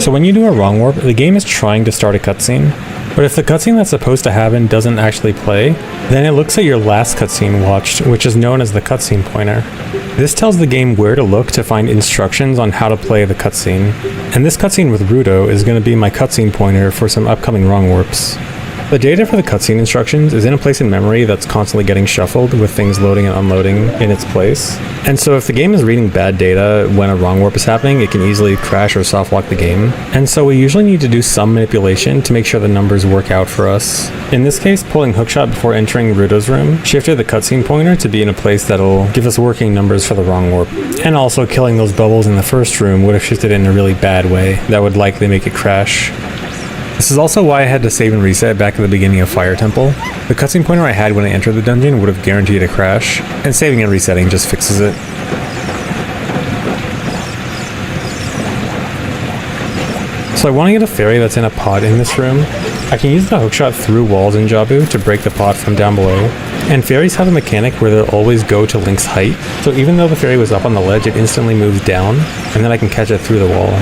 So when you do a wrong warp, the game is trying to start a cutscene, but if the cutscene that's supposed to happen doesn't actually play, then it looks at your last cutscene watched, which is known as the cutscene pointer. This tells the game where to look to find instructions on how to play the cutscene, and this cutscene with Ruto is going to be my cutscene pointer for some upcoming wrong warps. The data for the cutscene instructions is in a place in memory that's constantly getting shuffled with things loading and unloading in its place. And so if the game is reading bad data when a wrong warp is happening, it can easily crash or soft lock the game. And so we usually need to do some manipulation to make sure the numbers work out for us. In this case, pulling hookshot before entering Ruto's room shifted the cutscene pointer to be in a place that'll give us working numbers for the wrong warp. And also killing those bubbles in the first room would have shifted in a really bad way that would likely make it crash. This is also why I had to save and reset back at the beginning of Fire Temple. The cutscene pointer I had when I entered the dungeon would have guaranteed a crash, and saving and resetting just fixes it. So I want to get a fairy that's in a pod in this room. I can use the hookshot through walls in Jabu to break the pot from down below, and fairies have a mechanic where they'll always go to Link's height, so even though the fairy was up on the ledge, it instantly moves down, and then I can catch it through the wall.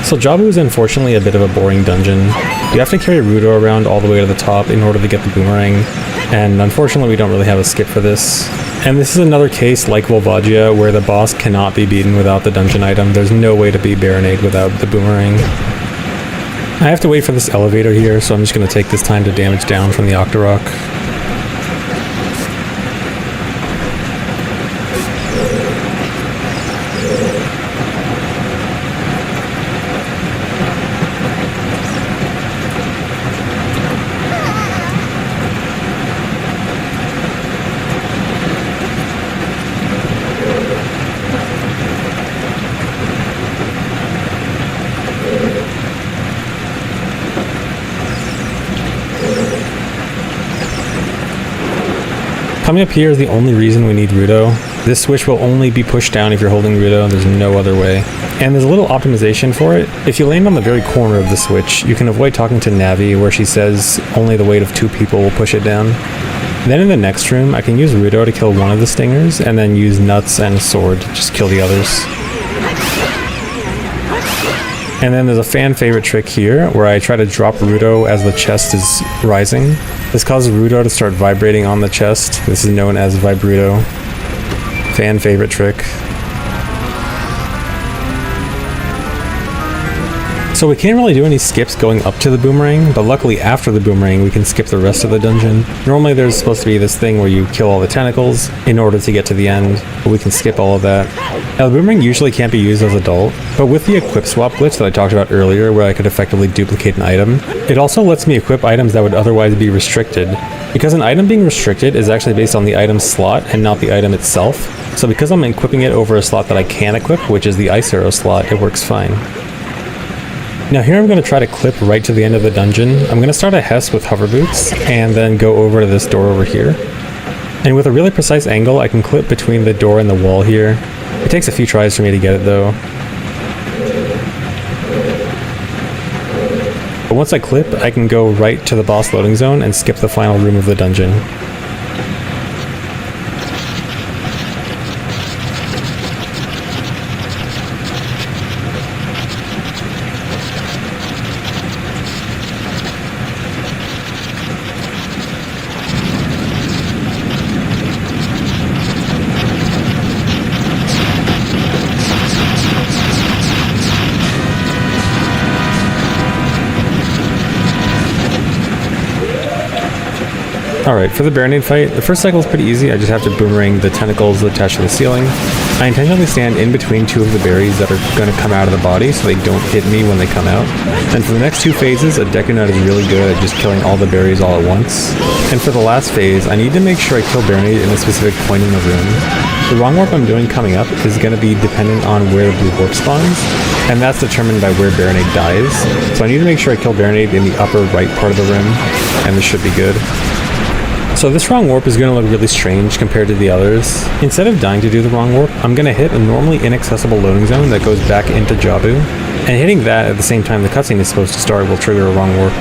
So Jabu is unfortunately a bit of a boring dungeon. You have to carry Rudo around all the way to the top in order to get the boomerang, and unfortunately we don't really have a skip for this. And this is another case like Volvagia where the boss cannot be beaten without the dungeon item. There's no way to beat Baronade without the boomerang. I have to wait for this elevator here, so I'm just going to take this time to damage down from the Octorok. Coming up here is the only reason we need Rudo. This switch will only be pushed down if you're holding Rudo, there's no other way. And there's a little optimization for it. If you land on the very corner of the switch, you can avoid talking to Navi where she says only the weight of 2 people will push it down. Then in the next room, I can use Rudo to kill one of the stingers, and then use Nuts and Sword to just kill the others. And then there's a fan favorite trick here, where I try to drop Rudo as the chest is rising. This causes Rudo to start vibrating on the chest. This is known as Vibrudo. Fan favorite trick. So we can't really do any skips going up to the boomerang, but luckily after the boomerang we can skip the rest of the dungeon. Normally there's supposed to be this thing where you kill all the tentacles in order to get to the end, but we can skip all of that. Now the boomerang usually can't be used as adult, but with the equip swap glitch that I talked about earlier where I could effectively duplicate an item, it also lets me equip items that would otherwise be restricted. Because an item being restricted is actually based on the item slot and not the item itself, so because I'm equipping it over a slot that I can equip, which is the Ice Arrow slot, it works fine. Now here I'm going to try to clip right to the end of the dungeon. I'm going to start a Hess with hover boots and then go over to this door over here. And with a really precise angle I can clip between the door and the wall here. It takes a few tries for me to get it though. But once I clip, I can go right to the boss loading zone and skip the final room of the dungeon. Alright, for the Baronade fight, the first cycle is pretty easy. I just have to boomerang the tentacles attached to the ceiling. I intentionally stand in between 2 of the berries that are going to come out of the body so they don't hit me when they come out. And for the next 2 phases, a Deku Nut is really good at just killing all the berries all at once. And for the last phase, I need to make sure I kill Baronade in a specific point in the room. The wrong warp I'm doing coming up is going to be dependent on where the blue warp spawns, and that's determined by where Baronade dies. So I need to make sure I kill Baronade in the upper right part of the room, and this should be good. So this wrong warp is going to look really strange compared to the others. Instead of dying to do the wrong warp, I'm going to hit a normally inaccessible loading zone that goes back into Jabu, and hitting that at the same time the cutscene is supposed to start will trigger a wrong warp.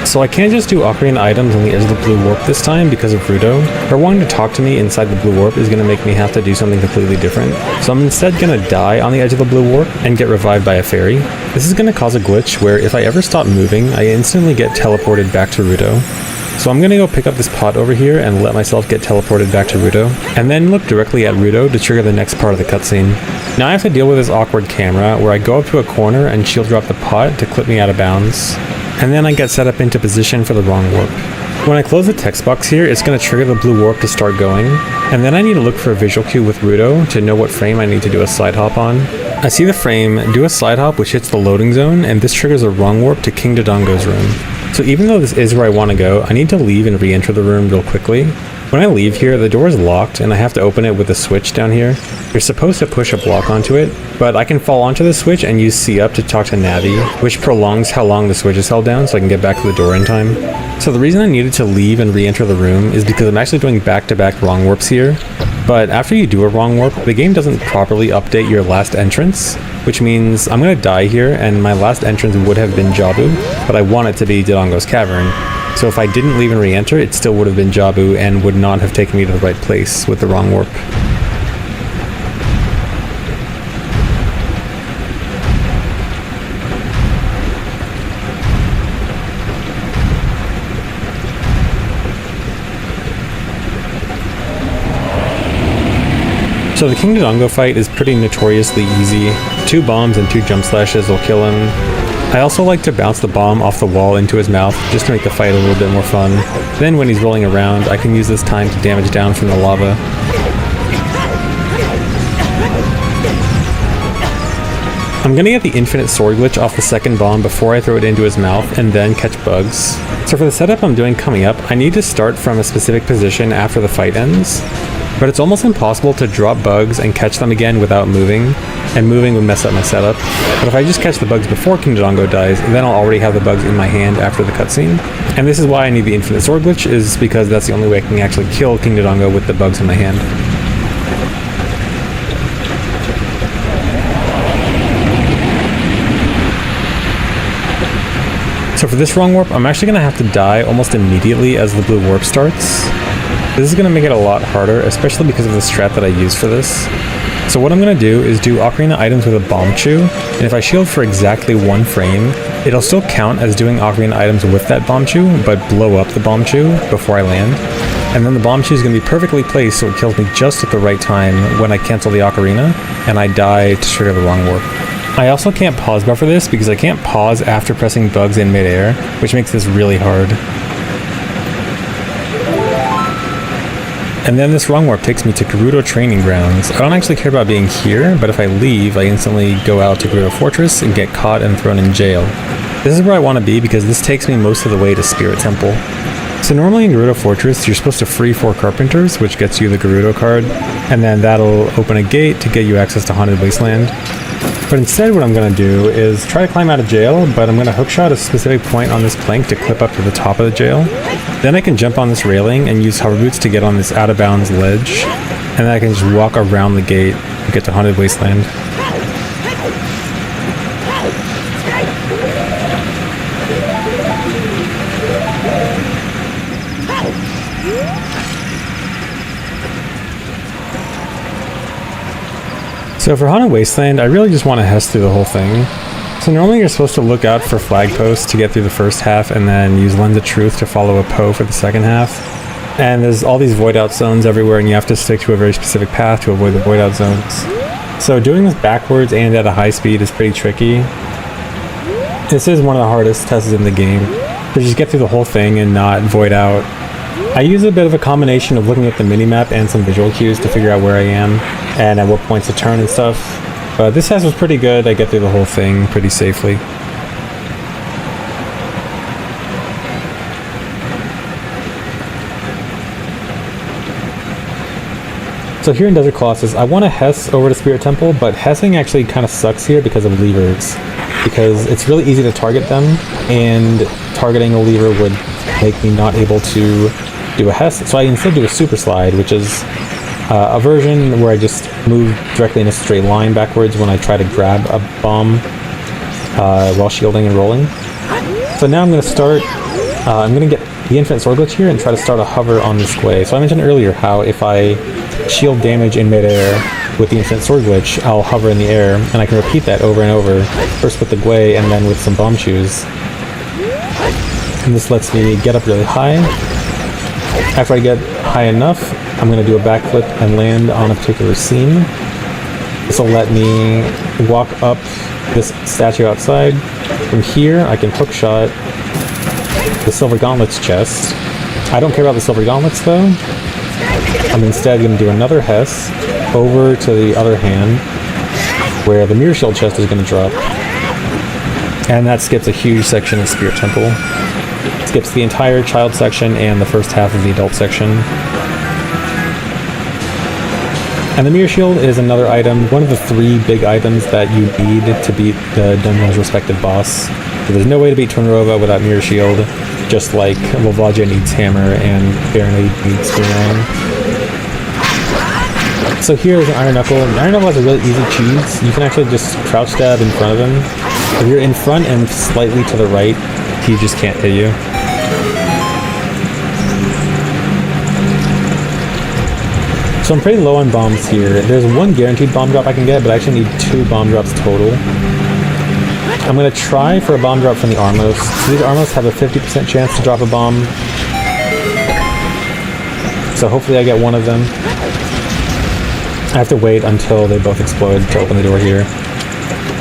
So I can't just do Ocarina items on the edge of the blue warp this time because of Rudo. Her wanting to talk to me inside the blue warp is going to make me have to do something completely different. So I'm instead going to die on the edge of the blue warp and get revived by a fairy. This is going to cause a glitch where if I ever stop moving, I instantly get teleported back to Rudo. So I'm going to go pick up this pot over here and let myself get teleported back to Rudo, and then look directly at Rudo to trigger the next part of the cutscene. Now I have to deal with this awkward camera where I go up to a corner and shield drop the pot to clip me out of bounds, and then I get set up into position for the wrong warp. When I close the text box here, it's going to trigger the blue warp to start going, and then I need to look for a visual cue with Rudo to know what frame I need to do a slide hop on. I see the frame, do a slide hop which hits the loading zone, and this triggers a wrong warp to King Dodongo's room. So even though this is where I want to go, I need to leave and re-enter the room real quickly. When I leave here, the door is locked and I have to open it with a switch down here. You're supposed to push a block onto it, but I can fall onto the switch and use C up to talk to Navi, which prolongs how long the switch is held down so I can get back to the door in time. So the reason I needed to leave and re-enter the room is because I'm actually doing back-to-back wrong warps here. But after you do a wrong warp, the game doesn't properly update your last entrance, which means I'm gonna die here, and my last entrance would have been Jabu, but I want it to be Dodongo's Cavern. So if I didn't leave and re-enter, it still would have been Jabu and would not have taken me to the right place with the wrong warp. So the King Dodongo fight is pretty notoriously easy. 2 bombs and 2 jump slashes will kill him. I also like to bounce the bomb off the wall into his mouth just to make the fight a little bit more fun. Then when he's rolling around, I can use this time to damage down from the lava. I'm gonna get the infinite sword glitch off the second bomb before I throw it into his mouth and then catch bugs. So for the setup I'm doing coming up, I need to start from a specific position after the fight ends. But it's almost impossible to drop bugs and catch them again without moving, and moving would mess up my setup. But if I just catch the bugs before King Dodongo dies, then I'll already have the bugs in my hand after the cutscene. And this is why I need the infinite sword glitch, is because that's the only way I can actually kill King Dodongo with the bugs in my hand. So for this wrong warp, I'm actually going to have to die almost immediately as the blue warp starts. This is going to make it a lot harder, especially because of the strat that I use for this. So what I'm going to do is do Ocarina items with a Bomb Chew, and if I shield for exactly 1 frame, it'll still count as doing Ocarina items with that Bomb Chew, but blow up the Bomb Chew before I land. And then the Bomb Chew is going to be perfectly placed so it kills me just at the right time when I cancel the Ocarina, and I die to trigger the wrong warp. I also can't pause buffer this because I can't pause after pressing bugs in midair, which makes this really hard. And then this wrong warp takes me to Gerudo Training Grounds. I don't actually care about being here, but if I leave, I instantly go out to Gerudo Fortress and get caught and thrown in jail. This is where I want to be because this takes me most of the way to Spirit Temple. So normally in Gerudo Fortress, you're supposed to free 4 Carpenters, which gets you the Gerudo card, and then that'll open a gate to get you access to Haunted Wasteland. But instead what I'm going to do is try to climb out of jail, but I'm going to hookshot a specific point on this plank to clip up to the top of the jail. Then I can jump on this railing and use hover boots to get on this out of bounds ledge, and then I can just walk around the gate to get to Haunted Wasteland. So for Haunted Wasteland, I really just want to Hess through the whole thing. So normally you're supposed to look out for flag posts to get through the first half and then use Lens of Truth to follow a Poe for the second half. And there's all these void out zones everywhere and you have to stick to a very specific path to avoid the void out zones. So doing this backwards and at a high speed is pretty tricky. This is one of the hardest tests in the game. To just get through the whole thing and not void out. I use a bit of a combination of looking at the minimap and some visual cues to figure out where I am and at what points to turn and stuff. But this test was pretty good. I get through the whole thing pretty safely. So here in Desert Colossus, I want to Hess over to Spirit Temple, but Hessing actually kind of sucks here because of levers. Because it's really easy to target them, and targeting a lever would make me not able to do a Hess. So I instead do a Super Slide, which is a version where I just move directly in a straight line backwards when I try to grab a bomb while shielding and rolling. So now I'm going to start, I'm going to get the Infinite Sword Glitch here and try to start a hover on this Gwei. So I mentioned earlier how if I shield damage in midair with the Infinite Sword Glitch, I'll hover in the air, and I can repeat that over and over, first with the Gwei and then with some bomb chews. And this lets me get up really high. After I get high enough, I'm going to do a backflip and land on a particular scene. This will let me walk up this statue outside. From here, I can hookshot the Silver Gauntlets chest. I don't care about the Silver Gauntlets though. I'm instead going to do another Hess over to the other hand, where the Mirror Shield chest is going to drop. And that skips a huge section of Spirit Temple. Skips the entire child section and the first half of the adult section. And the Mirror Shield is another item, one of the 3 big items that you need to beat the dungeon's respective boss. So there's no way to beat Twinrova without Mirror Shield, just like Volvagia needs Hammer and Baronade needs Speedrun. So here is an Iron Knuckle. The Iron Knuckle has a really easy cheese. You can actually just crouch stab in front of him. If you're in front and slightly to the right, he just can't hit you. So I'm pretty low on bombs here. There's one guaranteed bomb drop I can get, but I actually need 2 bomb drops total. I'm going to try for a bomb drop from the Armos. So these Armos have a 50% chance to drop a bomb. So hopefully I get one of them. I have to wait until they both explode to open the door here.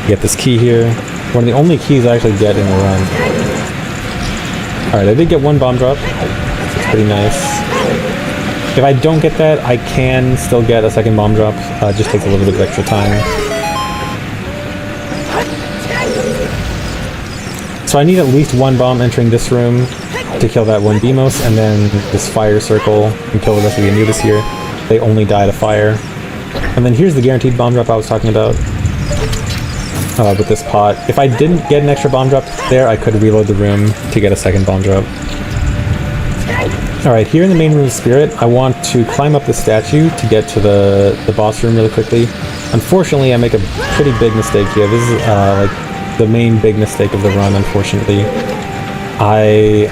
Get this key here. One of the only keys I actually get in the run. Alright, I did get 1 bomb drop. It's pretty nice. If I don't get that, I can still get a second bomb drop. It just takes a little bit of extra time. So I need at least 1 bomb entering this room to kill that one Beamos, and then this fire circle and kill the rest of the Anubis here. They only die to fire. And then here's the guaranteed bomb drop I was talking about with this pot. If I didn't get an extra bomb drop there, I could reload the room to get a second bomb drop. Alright, here in the main room of Spirit, I want to climb up the statue to get to the boss room really quickly. Unfortunately, I make a pretty big mistake here. This is like the main big mistake of the run, unfortunately. I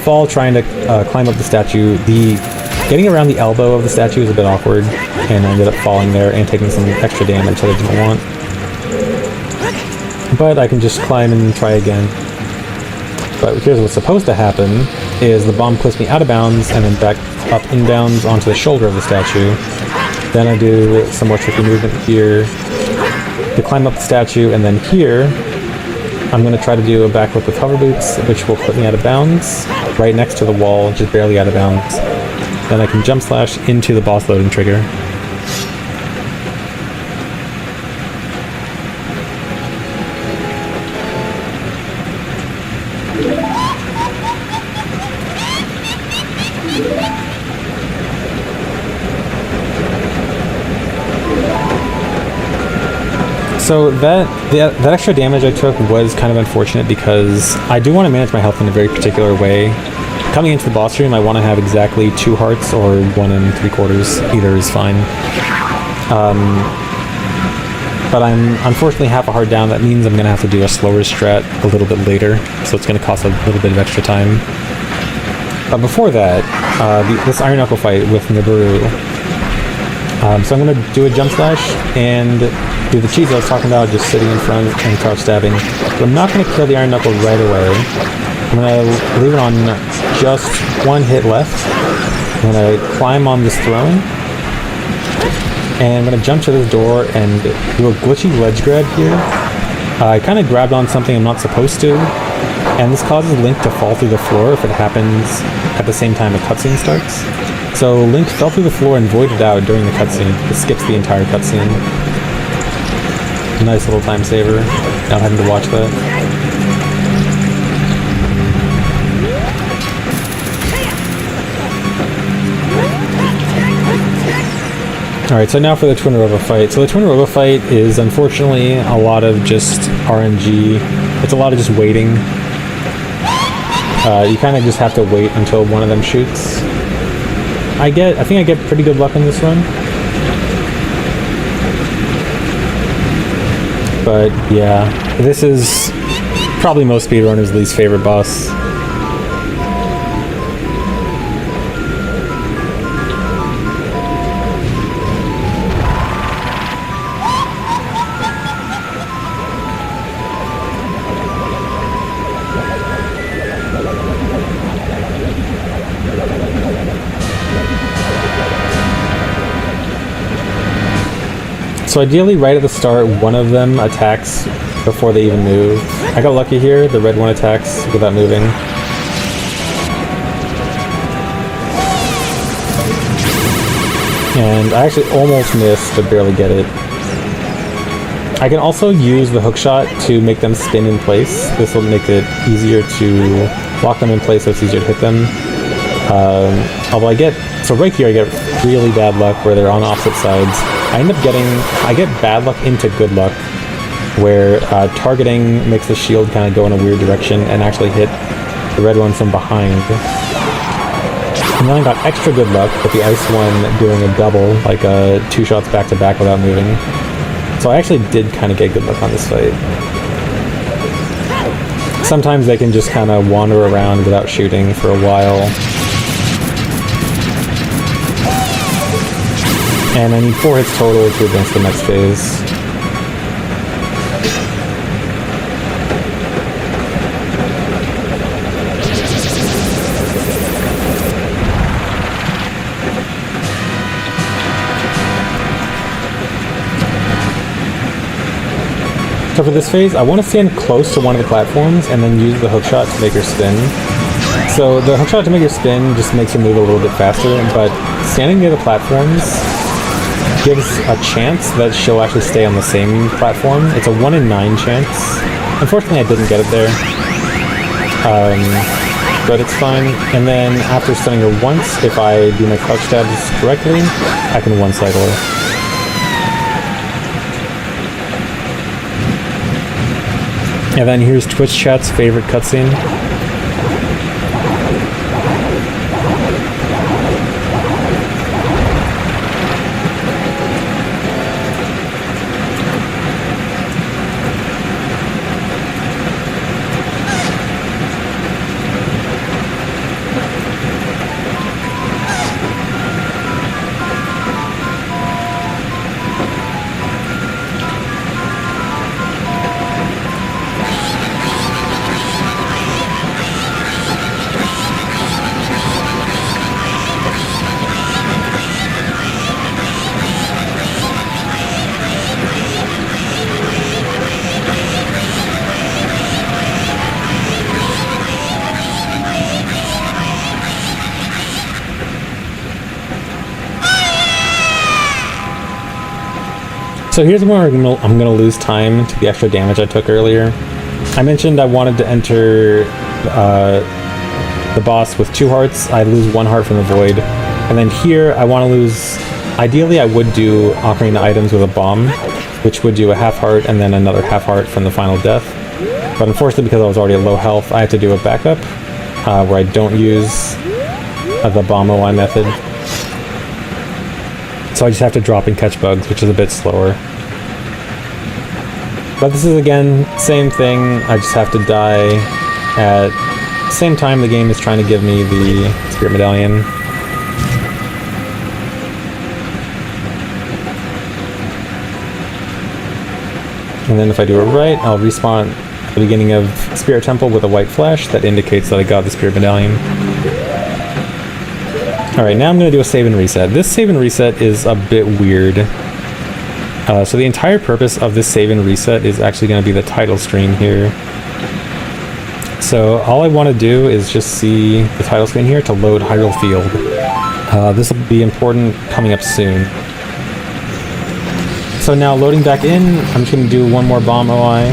fall trying to climb up the statue. Getting around the elbow of the statue is a bit awkward, and I ended up falling there and taking some extra damage that I didn't want. But I can just climb and try again. But here's what's supposed to happen, is the bomb puts me out of bounds and then back up inbounds onto the shoulder of the statue. Then I do some more tricky movement here to climb up the statue, and then here I'm going to try to do a backflip with hover boots, which will put me out of bounds, right next to the wall, just barely out of bounds. Then I can jump slash into the boss loading trigger. So that extra damage I took was kind of unfortunate because I do want to manage my health in a very particular way. Coming into the boss room, I want to have exactly 2 hearts or 1 3/4. Either is fine. But I'm unfortunately half a heart down. That means I'm going to have to do a slower strat a little bit later, so it's going to cost a little bit of extra time. But before that, this Iron Knuckle fight with Nibiru. So I'm going to do a jump slash and do the cheese I was talking about, just sitting in front and crouch stabbing. But I'm not going to kill the Iron Knuckle right away. I'm going to leave it on just 1 hit left. I'm going to climb on this throne. And I'm going to jump to this door and do a glitchy ledge grab here. I kind of grabbed on something I'm not supposed to. And this causes Link to fall through the floor if it happens at the same time a cutscene starts. So Link fell through the floor and voided out during the cutscene. It skips the entire cutscene. Nice little time saver, not having to watch that. Alright, so now for the Twin Robo fight. So the Twin Robo fight is unfortunately a lot of just RNG. It's a lot of just waiting. You kind of just have to wait until one of them shoots. I think I get pretty good luck in this run. But yeah, this is probably most speedrunners' least favorite boss. So ideally, right at the start, one of them attacks before they even move. I got lucky here, the red one attacks without moving. And I actually almost missed, but barely get it. I can also use the hookshot to make them spin in place. This will make it easier to lock them in place so it's easier to hit them. Although so right here I get really bad luck where they're on opposite sides. I get bad luck into good luck, where targeting makes the shield kind of go in a weird direction and actually hit the red one from behind. And then I got extra good luck with the ice one doing a double, like 2 shots back to back without moving. So I actually did kind of get good luck on this fight. Sometimes they can just kind of wander around without shooting for a while. And I need 4 hits total to advance to the next phase. So for this phase, I want to stand close to one of the platforms and then use the hookshot to make her spin. So the hookshot to make her spin just makes her move a little bit faster, but standing near the platforms gives a chance that she'll actually stay on the same platform. It's a 1 in 9 chance. Unfortunately, I didn't get it there, but it's fine. And then after stunning her once, if I do my crouch stabs correctly, I can one-cycle her. And then here's Twitch chat's favorite cutscene. So here's where I'm gonna lose time to the extra damage I took earlier. I mentioned I wanted to enter the boss with 2 hearts. I lose 1 heart from the void. And then here I want to lose... Ideally I would do Ocarina items with a bomb, which would do a half heart and then another half heart from the final death. But unfortunately, because I was already at low health, I had to do a backup where I don't use the bomb OI method. So I just have to drop and catch bugs, which is a bit slower. But this is, again, same thing. I just have to die at the same time the game is trying to give me the Spirit Medallion. And then if I do it right, I'll respawn at the beginning of Spirit Temple with a white flash that indicates that I got the Spirit Medallion. Alright, now I'm going to do a save and reset. This save and reset is a bit weird. So the entire purpose of this save and reset is actually going to be the title screen here. So all I want to do is just see the title screen here to load Hyrule Field. This will be important coming up soon. So now loading back in, I'm just going to do one more bomb OI.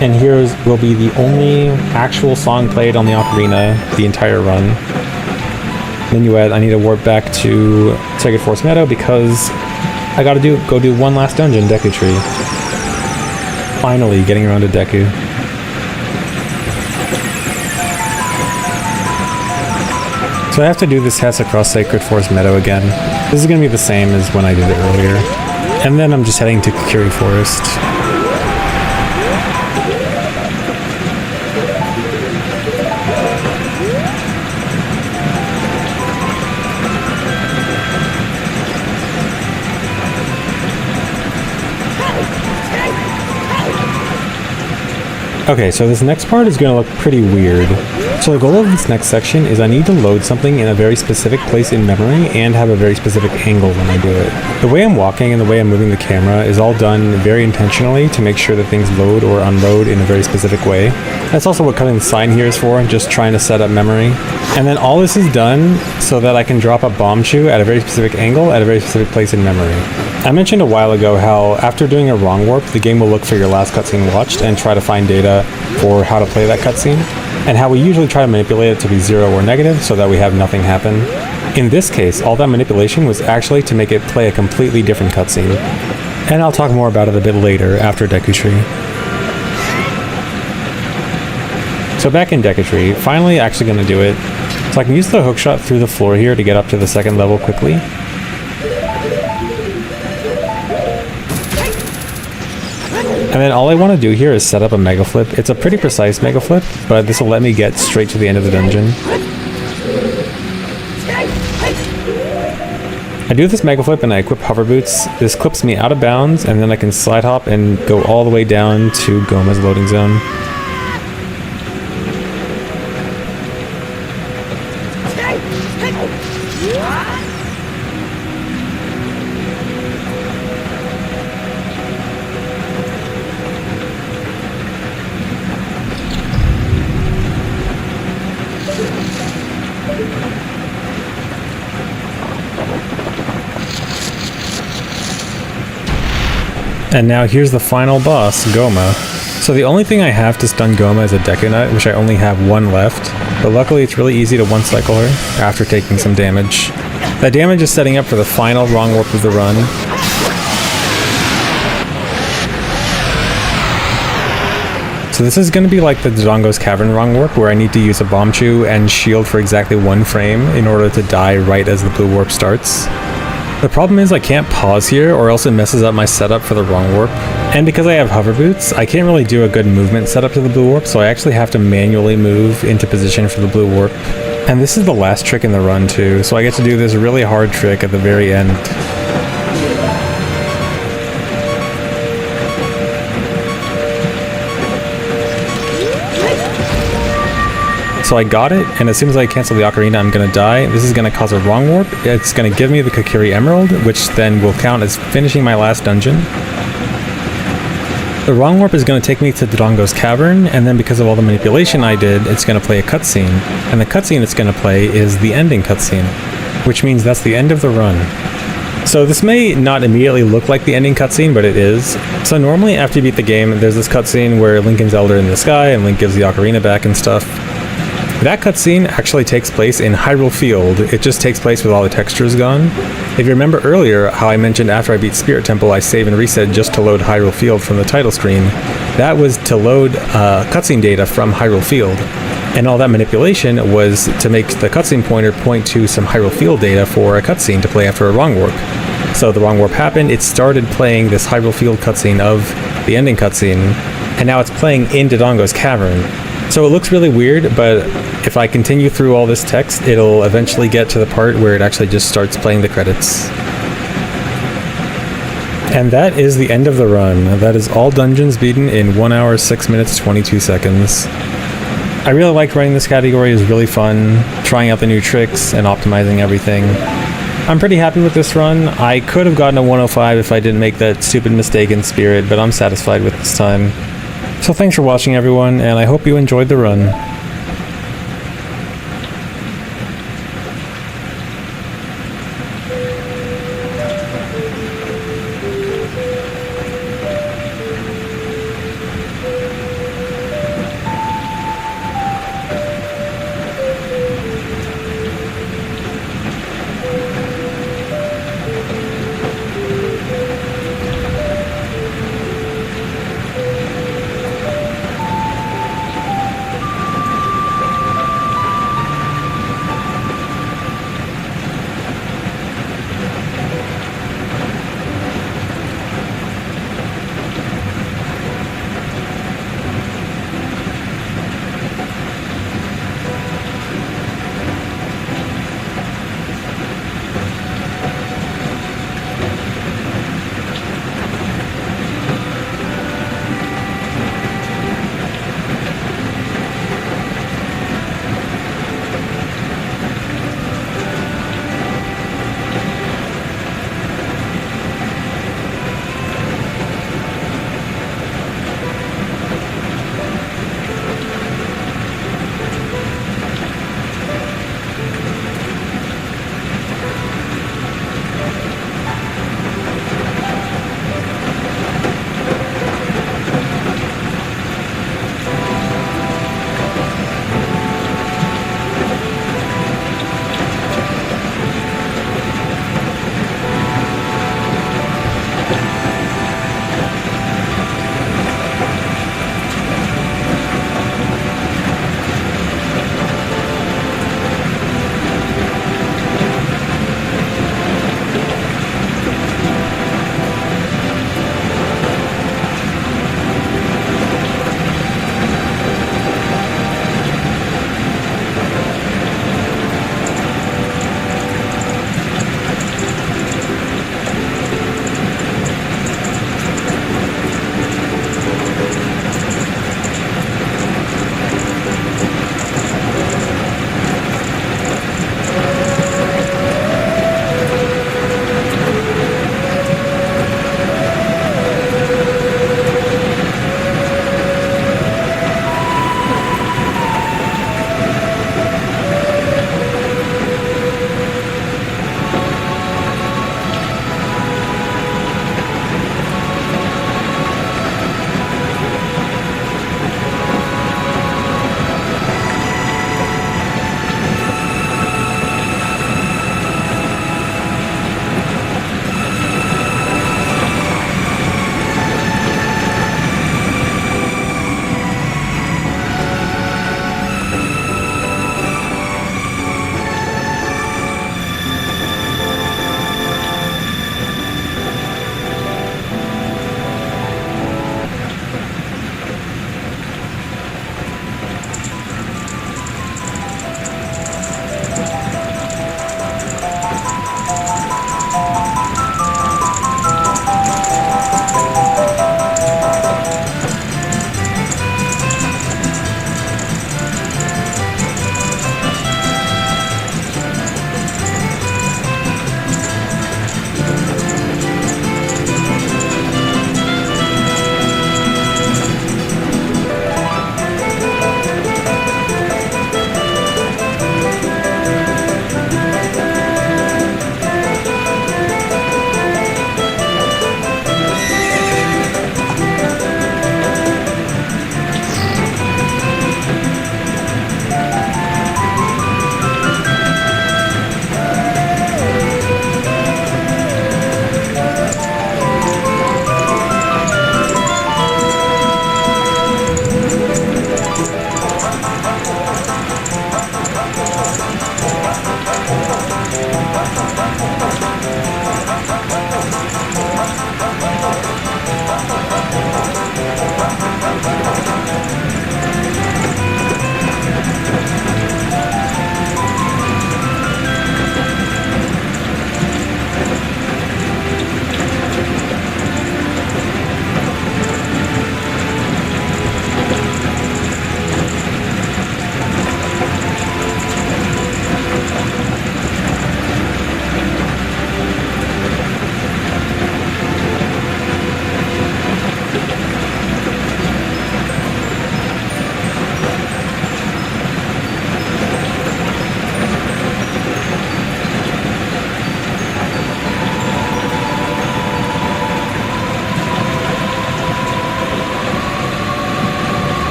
And here will be the only actual song played on the Ocarina the entire run. Minuet, I need to warp back to Sacred Forest Meadow because I gotta go do one last dungeon, Deku Tree. Finally getting around to Deku. So I have to do this test across Sacred Forest Meadow again. This is gonna be the same as when I did it earlier. And then I'm just heading to Kukuri Forest. Okay, so this next part is going to look pretty weird. So the goal of this next section is I need to load something in a very specific place in memory and have a very specific angle when I do it. The way I'm walking and the way I'm moving the camera is all done very intentionally to make sure that things load or unload in a very specific way. That's also what cutting the sign here is for, just trying to set up memory. And then all this is done so that I can drop a bomb shoe at a very specific angle at a very specific place in memory. I mentioned a while ago how after doing a wrong warp, the game will look for your last cutscene watched and try to find data for how to play that cutscene, and how we usually try to manipulate it to be 0 or negative so that we have nothing happen. In this case, all that manipulation was actually to make it play a completely different cutscene. And I'll talk more about it a bit later after Deku Tree. So back in Deku Tree, finally actually going to do it. So I can use the hookshot through the floor here to get up to the second level quickly. And then all I want to do here is set up a mega flip. It's a pretty precise mega flip, but this will let me get straight to the end of the dungeon. I do this mega flip and I equip hover boots. This clips me out of bounds, and then I can slide hop and go all the way down to Goma's loading zone. And now here's the final boss, Goma. So the only thing I have to stun Goma is a Deku Nut, which I only have one left, but luckily it's really easy to one-cycle her after taking some damage. That damage is setting up for the final wrong warp of the run. So this is going to be like the Dodongo's Cavern wrong warp, where I need to use a Bomb Chew and shield for exactly 1 frame in order to die right as the blue warp starts. The problem is I can't pause here, or else it messes up my setup for the wrong warp. And because I have hover boots, I can't really do a good movement setup to the blue warp, so I actually have to manually move into position for the blue warp. And this is the last trick in the run too, so I get to do this really hard trick at the very end. So I got it, and as soon as I cancel the ocarina, I'm going to die. This is going to cause a wrong warp. It's going to give me the Kokiri Emerald, which then will count as finishing my last dungeon. The wrong warp is going to take me to Dodongo's Cavern, and then because of all the manipulation I did, it's going to play a cutscene. And the cutscene it's going to play is the ending cutscene, which means that's the end of the run. So this may not immediately look like the ending cutscene, but it is. So normally after you beat the game, there's this cutscene where Link and Zelda are in the sky, and Link gives the ocarina back and stuff. That cutscene actually takes place in Hyrule Field. It just takes place with all the textures gone. If you remember earlier how I mentioned after I beat Spirit Temple I save and reset just to load Hyrule Field from the title screen, that was to load cutscene data from Hyrule Field. And all that manipulation was to make the cutscene pointer point to some Hyrule Field data for a cutscene to play after a wrong warp. So the wrong warp happened, it started playing this Hyrule Field cutscene of the ending cutscene, and now it's playing in Dodongo's Cavern. So it looks really weird, but if I continue through all this text, it'll eventually get to the part where it actually just starts playing the credits. And that is the end of the run. That is all dungeons beaten in 1 hour, 6 minutes, 22 seconds. I really liked running this category. It was really fun, trying out the new tricks and optimizing everything. I'm pretty happy with this run. I could have gotten a 105 if I didn't make that stupid mistake in Spirit, but I'm satisfied with this time. So thanks for watching everyone, and I hope you enjoyed the run.